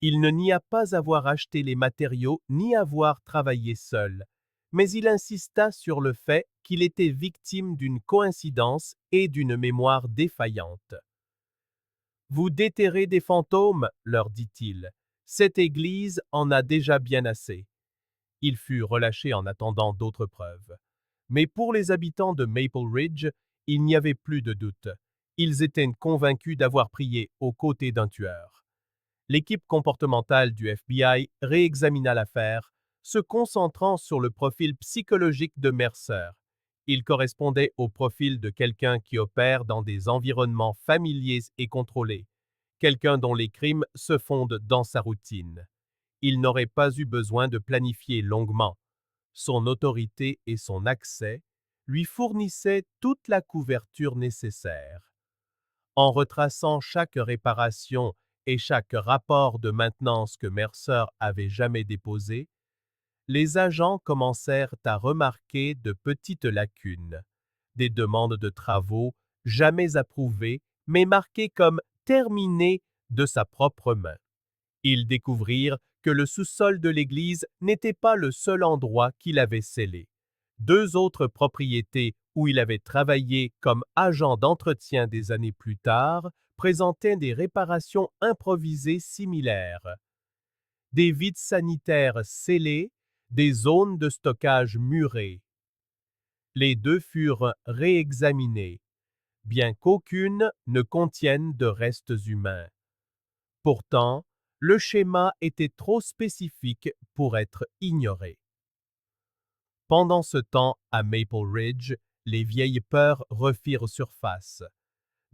Il ne nia pas avoir acheté les matériaux ni avoir travaillé seul, mais il insista sur le fait qu'il était victime d'une coïncidence et d'une mémoire défaillante. Vous déterrez des fantômes, leur dit-il. Cette église en a déjà bien assez. Il fut relâché en attendant d'autres preuves. Mais pour les habitants de Maple Ridge, il n'y avait plus de doute. Ils étaient convaincus d'avoir prié aux côtés d'un tueur. L'équipe comportementale du FBI réexamina l'affaire, se concentrant sur le profil psychologique de Mercer. Il correspondait au profil de quelqu'un qui opère dans des environnements familiers et contrôlés, quelqu'un dont les crimes se fondent dans sa routine. Il n'aurait pas eu besoin de planifier longuement. Son autorité et son accès lui fournissaient toute la couverture nécessaire. En retraçant chaque réparation et chaque rapport de maintenance que Mercer avait jamais déposé, les agents commencèrent à remarquer de petites lacunes, des demandes de travaux jamais approuvées, mais marquées comme terminées de sa propre main. Ils découvrirent que le sous-sol de l'église n'était pas le seul endroit qu'il avait scellé. 2 autres propriétés où il avait travaillé comme agent d'entretien des années plus tard présentaient des réparations improvisées similaires. Des vides sanitaires scellés, des zones de stockage murées. Les deux furent réexaminées, bien qu'aucune ne contienne de restes humains. Pourtant, le schéma était trop spécifique pour être ignoré. Pendant ce temps, à Maple Ridge, les vieilles peurs refirent surface.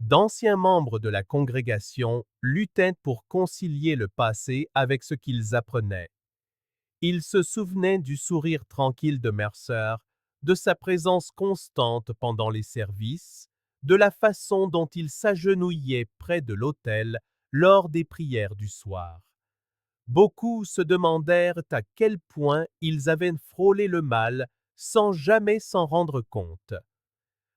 D'anciens membres de la congrégation luttaient pour concilier le passé avec ce qu'ils apprenaient. Ils se souvenaient du sourire tranquille de Mercer, de sa présence constante pendant les services, de la façon dont il s'agenouillait près de l'autel lors des prières du soir. Beaucoup se demandèrent à quel point ils avaient frôlé le mal sans jamais s'en rendre compte.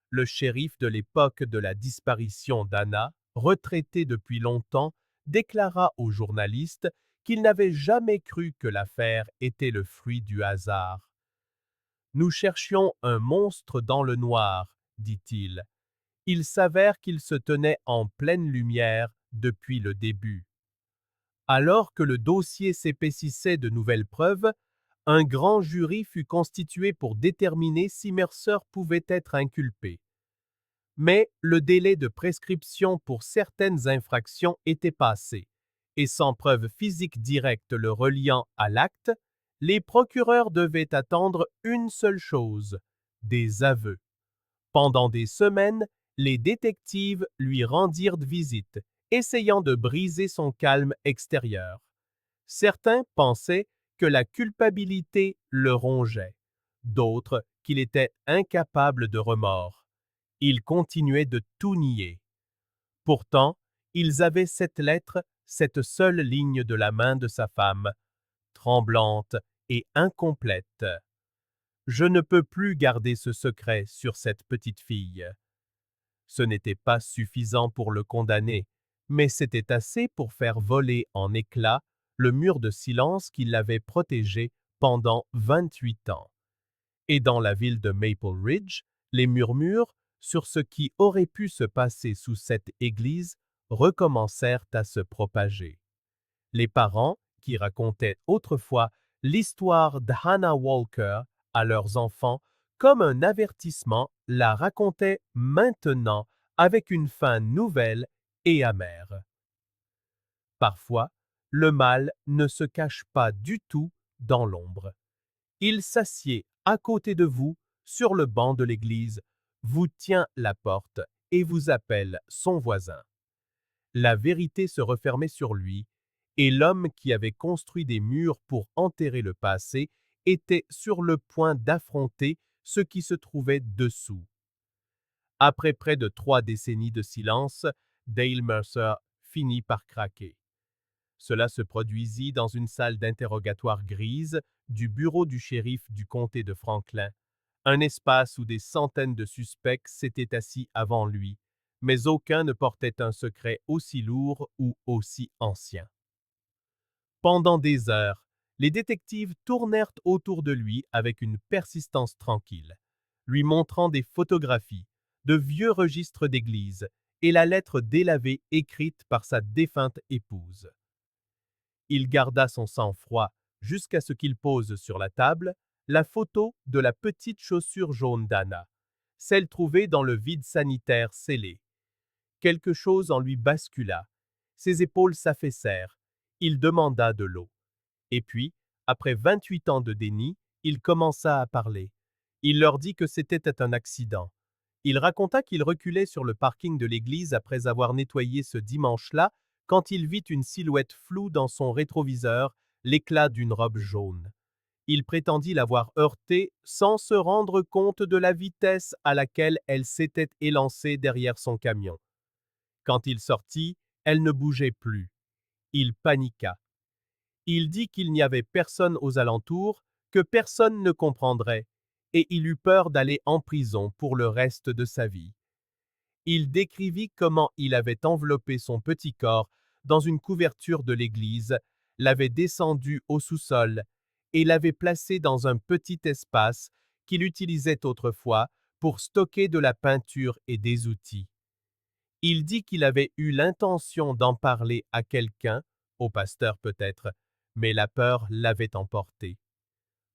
Le shérif de l'époque de la disparition d'Anna, retraité depuis longtemps, déclara aux journalistes qu'il n'avait jamais cru que l'affaire était le fruit du hasard. Nous cherchions un monstre dans le noir, dit-il. Il s'avère qu'il se tenait en pleine lumière depuis le début. Alors que le dossier s'épaississait de nouvelles preuves, un grand jury fut constitué pour déterminer si Mercer pouvait être inculpé. Mais le délai de prescription pour certaines infractions était passé, et sans preuve physique directe le reliant à l'acte, les procureurs devaient attendre une seule chose, des aveux. Pendant des semaines, les détectives lui rendirent visite, essayant de briser son calme extérieur. Certains pensaient que la culpabilité le rongeait, d'autres qu'il était incapable de remords. Il continuait de tout nier. Pourtant, ils avaient cette lettre, cette seule ligne de la main de sa femme, tremblante et incomplète. Je ne peux plus garder ce secret sur cette petite fille. Ce n'était pas suffisant pour le condamner, mais c'était assez pour faire voler en éclats le mur de silence qui l'avait protégé pendant 28 ans. Et dans la ville de Maple Ridge, les murmures sur ce qui aurait pu se passer sous cette église recommencèrent à se propager. Les parents, qui racontaient autrefois l'histoire d'Hannah Walker à leurs enfants comme un avertissement, la racontaient maintenant avec une fin nouvelle et amère. Parfois, le mal ne se cache pas du tout dans l'ombre. Il s'assied à côté de vous, sur le banc de l'église, vous tient la porte et vous appelle son voisin. La vérité se refermait sur lui, et l'homme qui avait construit des murs pour enterrer le passé était sur le point d'affronter ce qui se trouvait dessous. Après près de 3 décennies de silence, Dale Mercer finit par craquer. Cela se produisit dans une salle d'interrogatoire grise du bureau du shérif du comté de Franklin, un espace où des centaines de suspects s'étaient assis avant lui, mais aucun ne portait un secret aussi lourd ou aussi ancien. Pendant des heures, les détectives tournèrent autour de lui avec une persistance tranquille, lui montrant des photographies, de vieux registres d'église et la lettre délavée écrite par sa défunte épouse. Il garda son sang-froid jusqu'à ce qu'il pose sur la table la photo de la petite chaussure jaune d'Anna, celle trouvée dans le vide sanitaire scellé. Quelque chose en lui bascula. Ses épaules s'affaissèrent. Il demanda de l'eau. Et puis, après 28 ans de déni, il commença à parler. Il leur dit que c'était un accident. Il raconta qu'il reculait sur le parking de l'église après avoir nettoyé ce dimanche-là quand il vit une silhouette floue dans son rétroviseur, l'éclat d'une robe jaune. Il prétendit l'avoir heurtée sans se rendre compte de la vitesse à laquelle elle s'était élancée derrière son camion. Quand il sortit, elle ne bougeait plus. Il paniqua. Il dit qu'il n'y avait personne aux alentours, que personne ne comprendrait, et il eut peur d'aller en prison pour le reste de sa vie. Il décrivit comment il avait enveloppé son petit corps dans une couverture de l'église, l'avait descendu au sous-sol et l'avait placé dans un petit espace qu'il utilisait autrefois pour stocker de la peinture et des outils. Il dit qu'il avait eu l'intention d'en parler à quelqu'un, au pasteur peut-être, mais la peur l'avait emporté.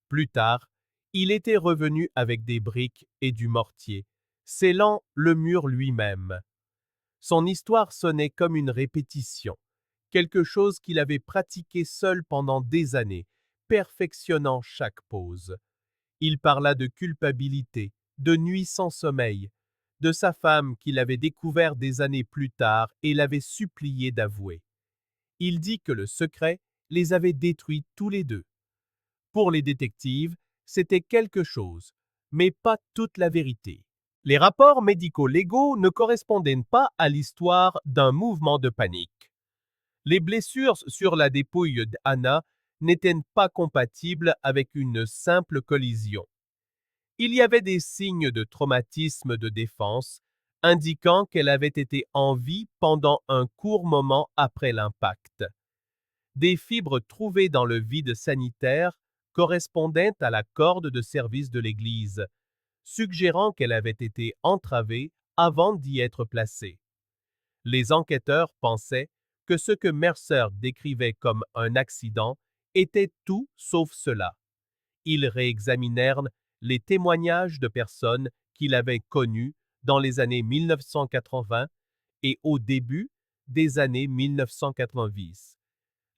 Plus tard, il était revenu avec des briques et du mortier, scellant le mur lui-même. Son histoire sonnait comme une répétition, quelque chose qu'il avait pratiqué seul pendant des années, perfectionnant chaque pose. Il parla de culpabilité, de nuits sans sommeil, de sa femme qu'il avait découvert des années plus tard et l'avait supplié d'avouer. Il dit que le secret les avait détruits tous les deux. Pour les détectives, c'était quelque chose, mais pas toute la vérité. Les rapports médico-légaux ne correspondaient pas à l'histoire d'un mouvement de panique. Les blessures sur la dépouille d'Anna n'étaient pas compatibles avec une simple collision. Il y avait des signes de traumatisme de défense, indiquant qu'elle avait été en vie pendant un court moment après l'impact. Des fibres trouvées dans le vide sanitaire correspondaient à la corde de service de l'église, suggérant qu'elle avait été entravée avant d'y être placée. Les enquêteurs pensaient que ce que Mercer décrivait comme un accident était tout sauf cela. Ils réexaminèrent les témoignages de personnes qu'il avait connues dans les années 1980 et au début des années 1990.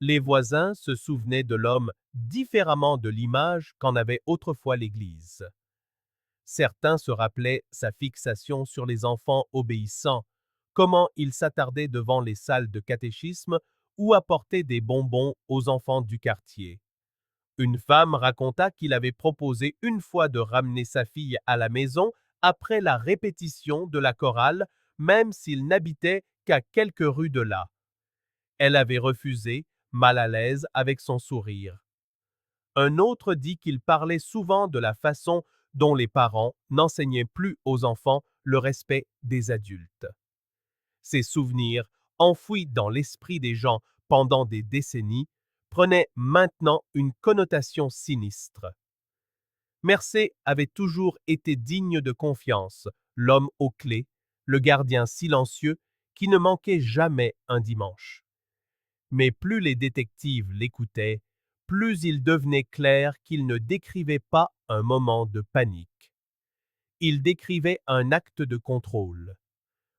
Les voisins se souvenaient de l'homme différemment de l'image qu'en avait autrefois l'Église. Certains se rappelaient sa fixation sur les enfants obéissants, comment il s'attardait devant les salles de catéchisme ou apportait des bonbons aux enfants du quartier. Une femme raconta qu'il avait proposé une fois de ramener sa fille à la maison après la répétition de la chorale, même s'il n'habitait qu'à quelques rues de là. Elle avait refusé, mal à l'aise avec son sourire. Un autre dit qu'il parlait souvent de la façon dont les parents n'enseignaient plus aux enfants le respect des adultes. Ces souvenirs, enfouis dans l'esprit des gens pendant des décennies, prenaient maintenant une connotation sinistre. Mercer avait toujours été digne de confiance, l'homme aux clés, le gardien silencieux qui ne manquait jamais un dimanche. Mais plus les détectives l'écoutaient, plus il devenait clair qu'il ne décrivait pas un moment de panique. Il décrivait un acte de contrôle.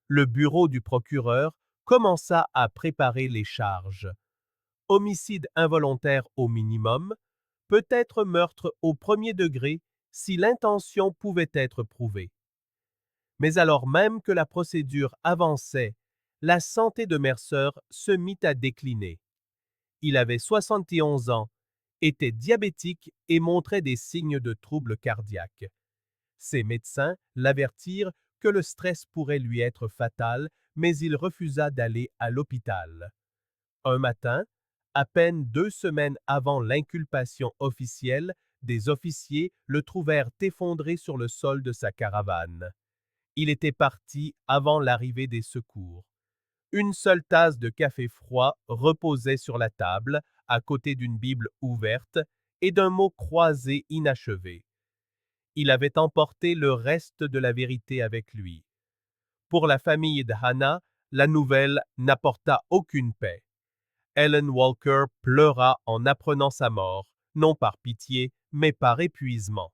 Le bureau du procureur commença à préparer les charges. Homicide involontaire au minimum, peut-être meurtre au premier degré si l'intention pouvait être prouvée. Mais alors même que la procédure avançait, la santé de Mercer se mit à décliner. Il avait 71 ans, était diabétique et montrait des signes de troubles cardiaques. Ses médecins l'avertirent que le stress pourrait lui être fatal, mais il refusa d'aller à l'hôpital. Un matin, à peine 2 semaines avant l'inculpation officielle, des officiers le trouvèrent effondré sur le sol de sa caravane. Il était parti avant l'arrivée des secours. Une seule tasse de café froid reposait sur la table, à côté d'une Bible ouverte et d'un mot croisé inachevé. Il avait emporté le reste de la vérité avec lui. Pour la famille de Hannah, la nouvelle n'apporta aucune paix. Ellen Walker pleura en apprenant sa mort, non par pitié, mais par épuisement.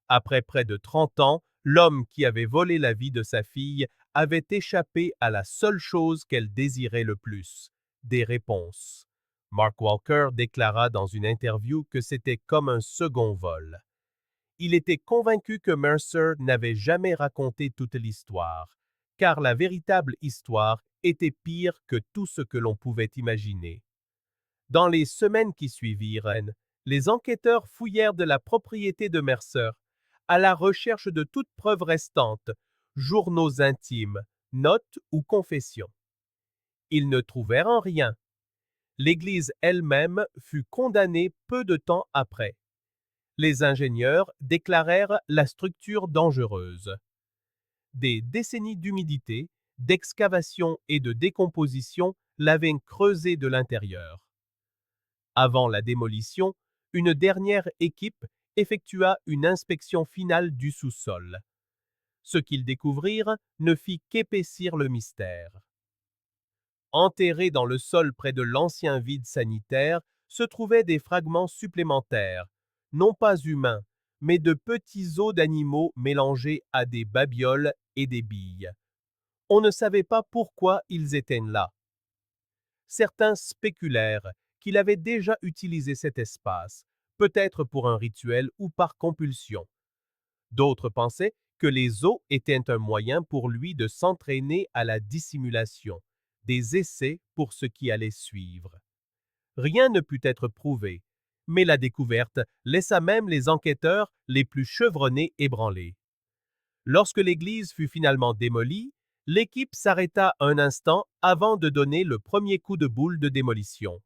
Après près de 30 ans, l'homme qui avait volé la vie de sa fille avait échappé à la seule chose qu'elle désirait le plus, des réponses. Mark Walker déclara dans une interview que c'était comme un second vol. Il était convaincu que Mercer n'avait jamais raconté toute l'histoire, car la véritable histoire était pire que tout ce que l'on pouvait imaginer. Dans les semaines qui suivirent, les enquêteurs fouillèrent de la propriété de Mercer, à la recherche de toute preuve restante, journaux intimes, notes ou confessions. Ils ne trouvèrent en rien. L'Église elle-même fut condamnée peu de temps après. Les ingénieurs déclarèrent la structure dangereuse. Des décennies d'humidité, d'excavation et de décomposition l'avaient creusée de l'intérieur. Avant la démolition, une dernière équipe effectua une inspection finale du sous-sol. Ce qu'ils découvrirent ne fit qu'épaissir le mystère. Enterrés dans le sol près de l'ancien vide sanitaire se trouvaient des fragments supplémentaires, non pas humains, mais de petits os d'animaux mélangés à des babioles et des billes. On ne savait pas pourquoi ils étaient là. Certains spéculèrent qu'il avait déjà utilisé cet espace, peut-être pour un rituel ou par compulsion. D'autres pensaient que les os étaient un moyen pour lui de s'entraîner à la dissimulation, des essais pour ce qui allait suivre. Rien ne put être prouvé, mais la découverte laissa même les enquêteurs les plus chevronnés ébranlés. Lorsque l'église fut finalement démolie, l'équipe s'arrêta un instant avant de donner le premier coup de boule de démolition.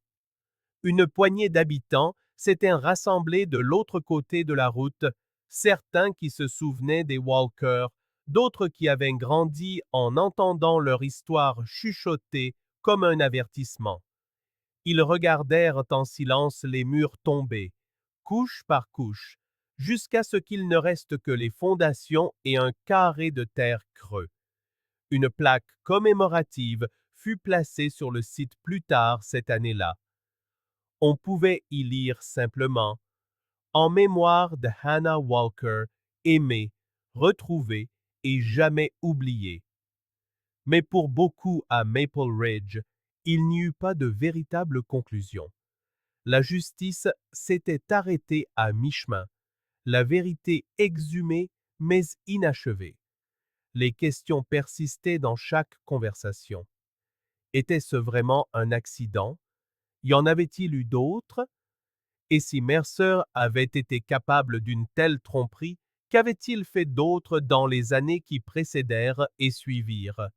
Une poignée d'habitants s'étaient rassemblés de l'autre côté de la route, certains qui se souvenaient des Walker, d'autres qui avaient grandi en entendant leur histoire chuchotée comme un avertissement. Ils regardèrent en silence les murs tomber, couche par couche, jusqu'à ce qu'il ne reste que les fondations et un carré de terre creux. Une plaque commémorative fut placée sur le site plus tard cette année-là. On pouvait y lire simplement « En mémoire de Hannah Walker, aimée, retrouvée et jamais oubliée ». Mais pour beaucoup à Maple Ridge, il n'y eut pas de véritable conclusion. La justice s'était arrêtée à mi-chemin, la vérité exhumée mais inachevée. Les questions persistaient dans chaque conversation. Était-ce vraiment un accident? Y en avait-il eu d'autres? Et si Mercer avait été capable d'une telle tromperie, qu'avait-il fait d'autre dans les années qui précédèrent et suivirent?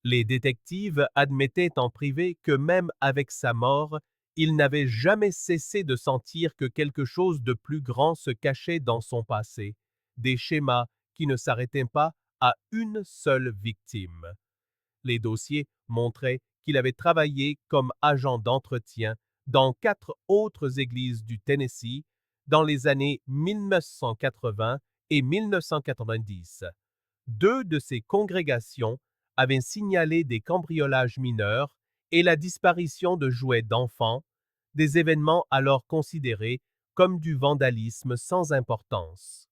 Les détectives admettaient en privé que même avec sa mort, il n'avait jamais cessé de sentir que quelque chose de plus grand se cachait dans son passé, des schémas qui ne s'arrêtaient pas à une seule victime. Les dossiers montraient qu'il avait travaillé comme agent d'entretien dans 4 autres églises du Tennessee dans les années 1980 et 1990. 2 de ces congrégations avaient signalé des cambriolages mineurs et la disparition de jouets d'enfants, des événements alors considérés comme du vandalisme sans importance.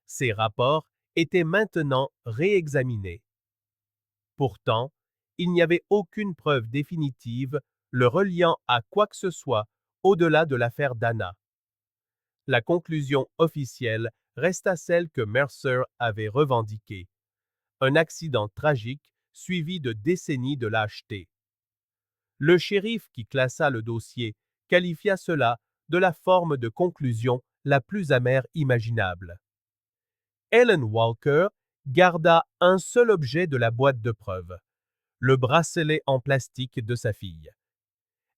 Ces rapports étaient maintenant réexaminés. Pourtant, il n'y avait aucune preuve définitive le reliant à quoi que ce soit au-delà de l'affaire d'Anna. La conclusion officielle resta celle que Mercer avait revendiquée. Un accident tragique suivi de décennies de lâcheté. Le shérif qui classa le dossier qualifia cela de la forme de conclusion la plus amère imaginable. Ellen Walker garda un seul objet de la boîte de preuves, le bracelet en plastique de sa fille.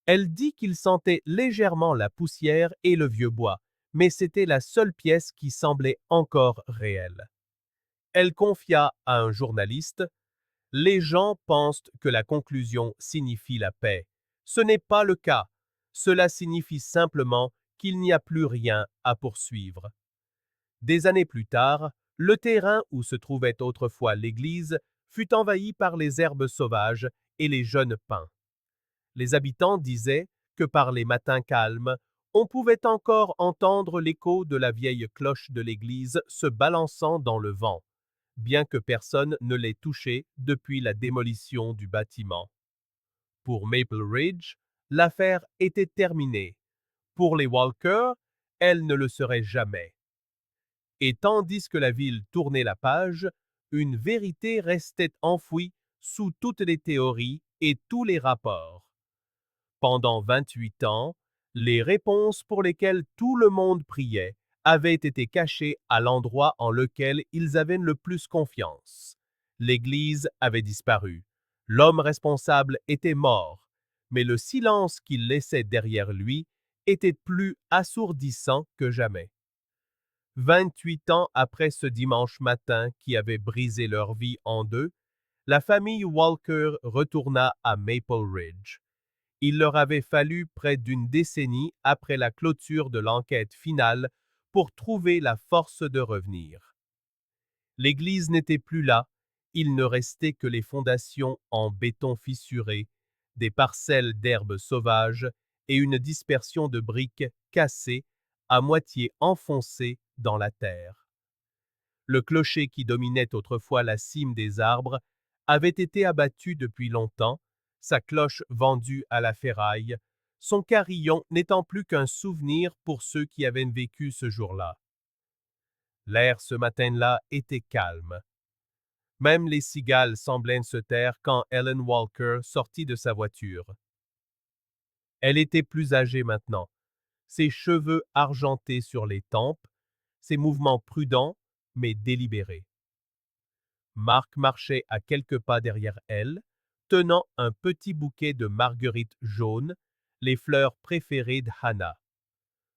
Elle dit qu'il sentait légèrement la poussière et le vieux bois, mais c'était la seule pièce qui semblait encore réelle. Elle confia à un journaliste: « Les gens pensent que la conclusion signifie la paix. Ce n'est pas le cas. Cela signifie simplement qu'il n'y a plus rien à poursuivre. » Des années plus tard, le terrain où se trouvait autrefois l'église fut envahi par les herbes sauvages et les jeunes pins. Les habitants disaient que par les matins calmes, on pouvait encore entendre l'écho de la vieille cloche de l'église se balançant dans le vent, bien que personne ne l'ait touchée depuis la démolition du bâtiment. Pour Maple Ridge, l'affaire était terminée. Pour les Walker, elle ne le serait jamais. Et tandis que la ville tournait la page, une vérité restait enfouie sous toutes les théories et tous les rapports. Pendant 28 ans, les réponses pour lesquelles tout le monde priait avaient été cachées à l'endroit en lequel ils avaient le plus confiance. L'Église avait disparu. L'homme responsable était mort, mais le silence qu'il laissait derrière lui était plus assourdissant que jamais. 28 ans après ce dimanche matin qui avait brisé leur vie en deux, la famille Walker retourna à Maple Ridge. Il leur avait fallu près d'une décennie après la clôture de l'enquête finale pour trouver la force de revenir. L'église n'était plus là, il ne restait que les fondations en béton fissuré, des parcelles d'herbes sauvages et une dispersion de briques cassées, à moitié enfoncées dans la terre. Le clocher qui dominait autrefois la cime des arbres avait été abattu depuis longtemps, sa cloche vendue à la ferraille, son carillon n'étant plus qu'un souvenir pour ceux qui avaient vécu ce jour-là. L'air ce matin-là était calme. Même les cigales semblaient se taire quand Ellen Walker sortit de sa voiture. Elle était plus âgée maintenant, ses cheveux argentés sur les tempes, ses mouvements prudents mais délibérés. Marc marchait à quelques pas derrière elle, tenant un petit bouquet de marguerites jaunes, les fleurs préférées de Hannah.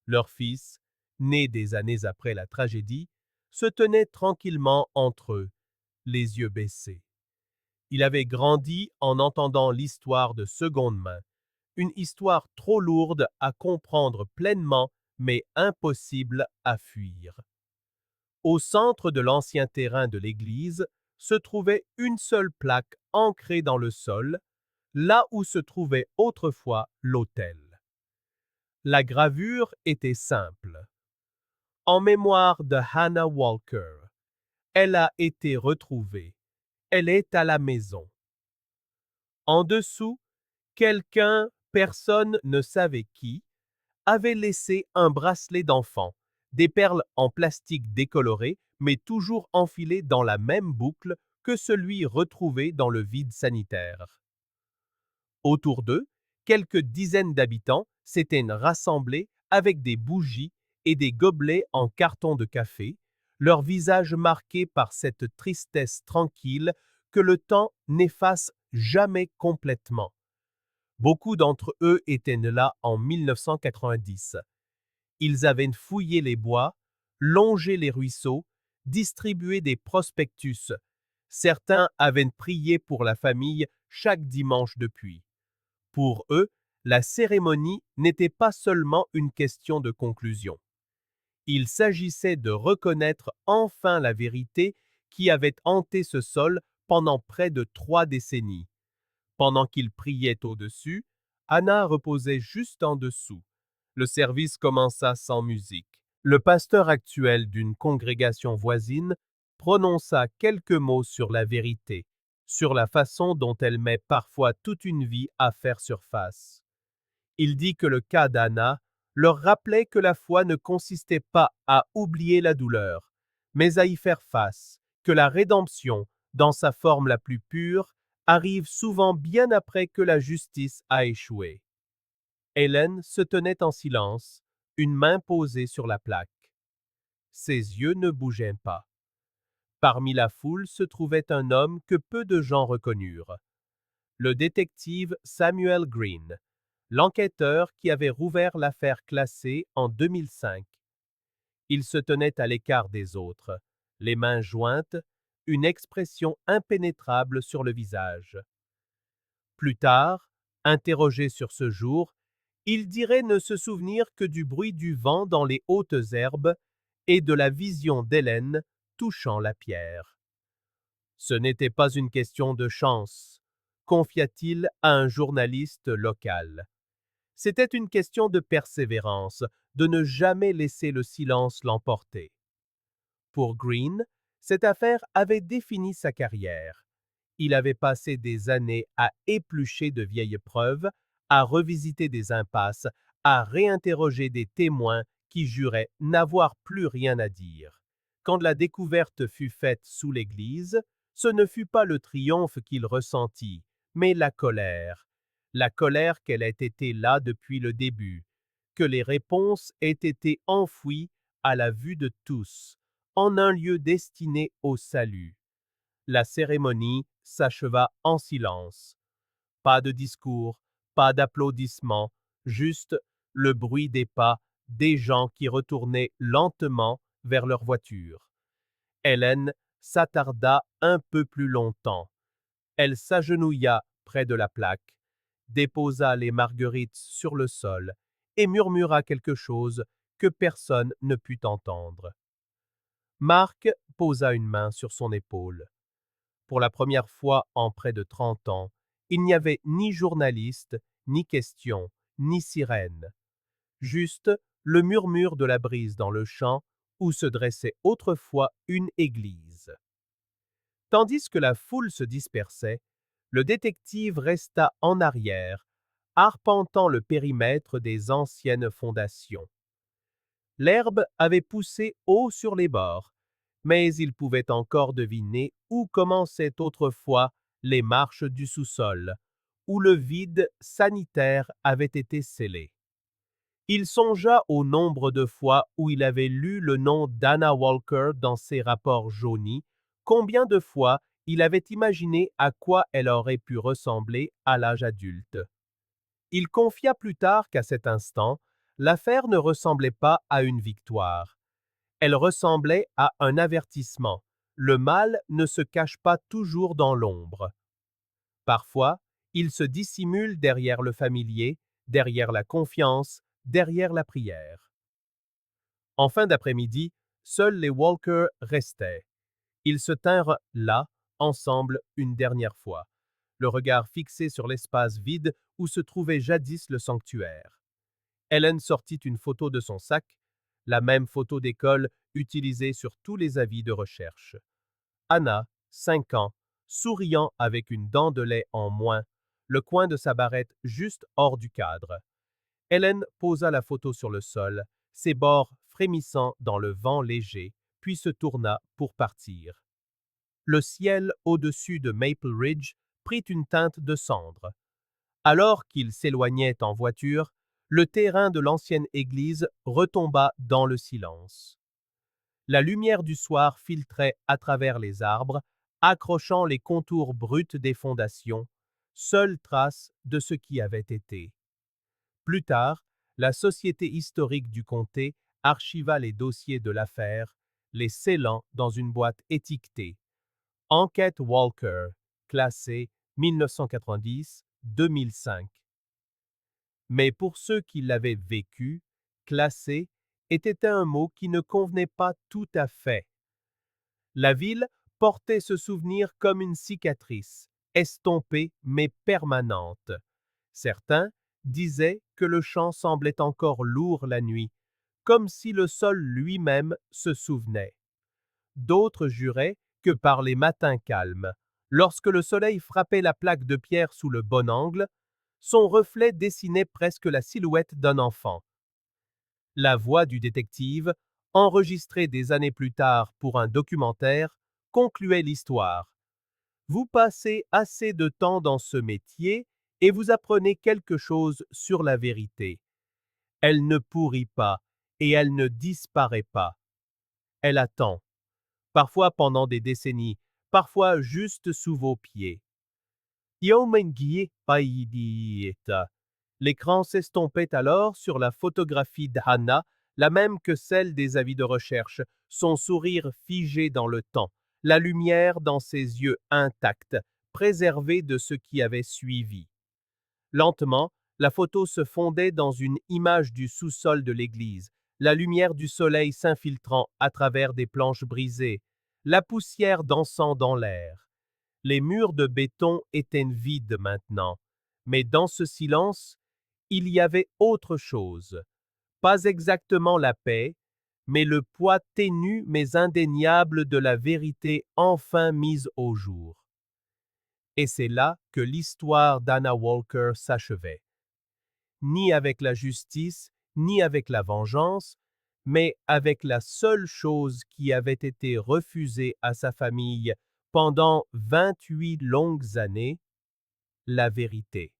Leur fils, né des années après la tragédie, se tenait tranquillement entre eux, les yeux baissés. Il avait grandi en entendant l'histoire de seconde main, une histoire trop lourde à comprendre pleinement, mais impossible à fuir. Au centre de l'ancien terrain de l'église se trouvait une seule plaque ancrée dans le sol, là où se trouvait autrefois l'autel. La gravure était simple. En mémoire de Hannah Walker, elle a été retrouvée. Elle est à la maison. En dessous, quelqu'un, personne ne savait qui, avait laissé un bracelet d'enfant, des perles en plastique décoloré, mais toujours enfilées dans la même boucle que celui retrouvé dans le vide sanitaire. Autour d'eux, quelques dizaines d'habitants s'étaient rassemblés avec des bougies et des gobelets en carton de café, leurs visages marqués par cette tristesse tranquille que le temps n'efface jamais complètement. Beaucoup d'entre eux étaient là en 1990. Ils avaient fouillé les bois, longé les ruisseaux, distribué des prospectus. Certains avaient prié pour la famille chaque dimanche depuis. Pour eux, la cérémonie n'était pas seulement une question de conclusion. Il s'agissait de reconnaître enfin la vérité qui avait hanté ce sol pendant près de 3 décennies. Pendant qu'ils priaient au-dessus, Hannah reposait juste en dessous. Le service commença sans musique. Le pasteur actuel d'une congrégation voisine prononça quelques mots sur la vérité, sur la façon dont elle met parfois toute une vie à faire surface. Il dit que le cas d'Hannah leur rappelait que la foi ne consistait pas à oublier la douleur, mais à y faire face, que la rédemption, dans sa forme la plus pure, arrive souvent bien après que la justice a échoué. Hélène se tenait en silence, une main posée sur la plaque. Ses yeux ne bougeaient pas. Parmi la foule se trouvait un homme que peu de gens reconnurent. Le détective Samuel Green, l'enquêteur qui avait rouvert l'affaire classée en 2005. Il se tenait à l'écart des autres, les mains jointes, une expression impénétrable sur le visage. Plus tard, interrogé sur ce jour, il dirait ne se souvenir que du bruit du vent dans les hautes herbes et de la vision d'Hélène touchant la pierre. Ce n'était pas une question de chance, confia-t-il à un journaliste local. C'était une question de persévérance, de ne jamais laisser le silence l'emporter. Pour Green, cette affaire avait défini sa carrière. Il avait passé des années à éplucher de vieilles preuves, à revisiter des impasses, à réinterroger des témoins qui juraient n'avoir plus rien à dire. Quand la découverte fut faite sous l'église, ce ne fut pas le triomphe qu'il ressentit, mais la colère. La colère qu'elle ait été là depuis le début, que les réponses aient été enfouies à la vue de tous, en un lieu destiné au salut. La cérémonie s'acheva en silence. Pas de discours, pas d'applaudissements, juste le bruit des pas des gens qui retournaient lentement vers leur voiture. Hélène s'attarda un peu plus longtemps. Elle s'agenouilla près de la plaque, déposa les marguerites sur le sol et murmura quelque chose que personne ne put entendre. Marc posa une main sur son épaule. Pour la première fois en près de 30 ans, il n'y avait ni journaliste, ni question, ni sirène. Juste le murmure de la brise dans le champ où se dressait autrefois une église. Tandis que la foule se dispersait, le détective resta en arrière, arpentant le périmètre des anciennes fondations. L'herbe avait poussé haut sur les bords, mais il pouvait encore deviner où commençaient autrefois les marches du sous-sol, où le vide sanitaire avait été scellé. Il songea au nombre de fois où il avait lu le nom d'Anna Walker dans ses rapports jaunis, combien de fois il avait imaginé à quoi elle aurait pu ressembler à l'âge adulte. Il confia plus tard qu'à cet instant, l'affaire ne ressemblait pas à une victoire. Elle ressemblait à un avertissement. Le mal ne se cache pas toujours dans l'ombre. Parfois, il se dissimule derrière le familier, derrière la confiance, derrière la prière. En fin d'après-midi, seuls les Walker restaient. Ils se tinrent là, ensemble, une dernière fois, le regard fixé sur l'espace vide où se trouvait jadis le sanctuaire. Hélène sortit une photo de son sac, la même photo d'école utilisée sur tous les avis de recherche. Anna, 5 ans, souriant avec une dent de lait en moins, le coin de sa barrette juste hors du cadre. Hélène posa la photo sur le sol, ses bords frémissant dans le vent léger, puis se tourna pour partir. Le ciel au-dessus de Maple Ridge prit une teinte de cendre. Alors qu'ils s'éloignaient en voiture, le terrain de l'ancienne église retomba dans le silence. La lumière du soir filtrait à travers les arbres, accrochant les contours bruts des fondations, seule trace de ce qui avait été. Plus tard, la Société historique du comté archiva les dossiers de l'affaire, les scellant dans une boîte étiquetée. Enquête Walker, classée 1990-2005. Mais pour ceux qui l'avaient vécu, classé était un mot qui ne convenait pas tout à fait. La ville portait ce souvenir comme une cicatrice, estompée mais permanente. Certains disaient que le chant semblait encore lourd la nuit, comme si le sol lui-même se souvenait. D'autres juraient que par les matins calmes, lorsque le soleil frappait la plaque de pierre sous le bon angle, son reflet dessinait presque la silhouette d'un enfant. La voix du détective enregistré des années plus tard pour un documentaire, concluait l'histoire. Vous passez assez de temps dans ce métier et vous apprenez quelque chose sur la vérité. Elle ne pourrit pas et elle ne disparaît pas. Elle attend, parfois pendant des décennies, parfois juste sous vos pieds. Yomengi Païdieta. L'écran s'estompait alors sur la photographie d'Hannah, la même que celle des avis de recherche, son sourire figé dans le temps, la lumière dans ses yeux intacts, préservés de ce qui avait suivi. Lentement, la photo se fondait dans une image du sous-sol de l'église, la lumière du soleil s'infiltrant à travers des planches brisées, la poussière dansant dans l'air. Les murs de béton étaient vides maintenant, mais dans ce silence, il y avait autre chose. Pas exactement la paix, mais le poids ténu mais indéniable de la vérité enfin mise au jour. Et c'est là que l'histoire d'Anna Walker s'achevait. Ni avec la justice, ni avec la vengeance, mais avec la seule chose qui avait été refusée à sa famille pendant 28 longues années, la vérité.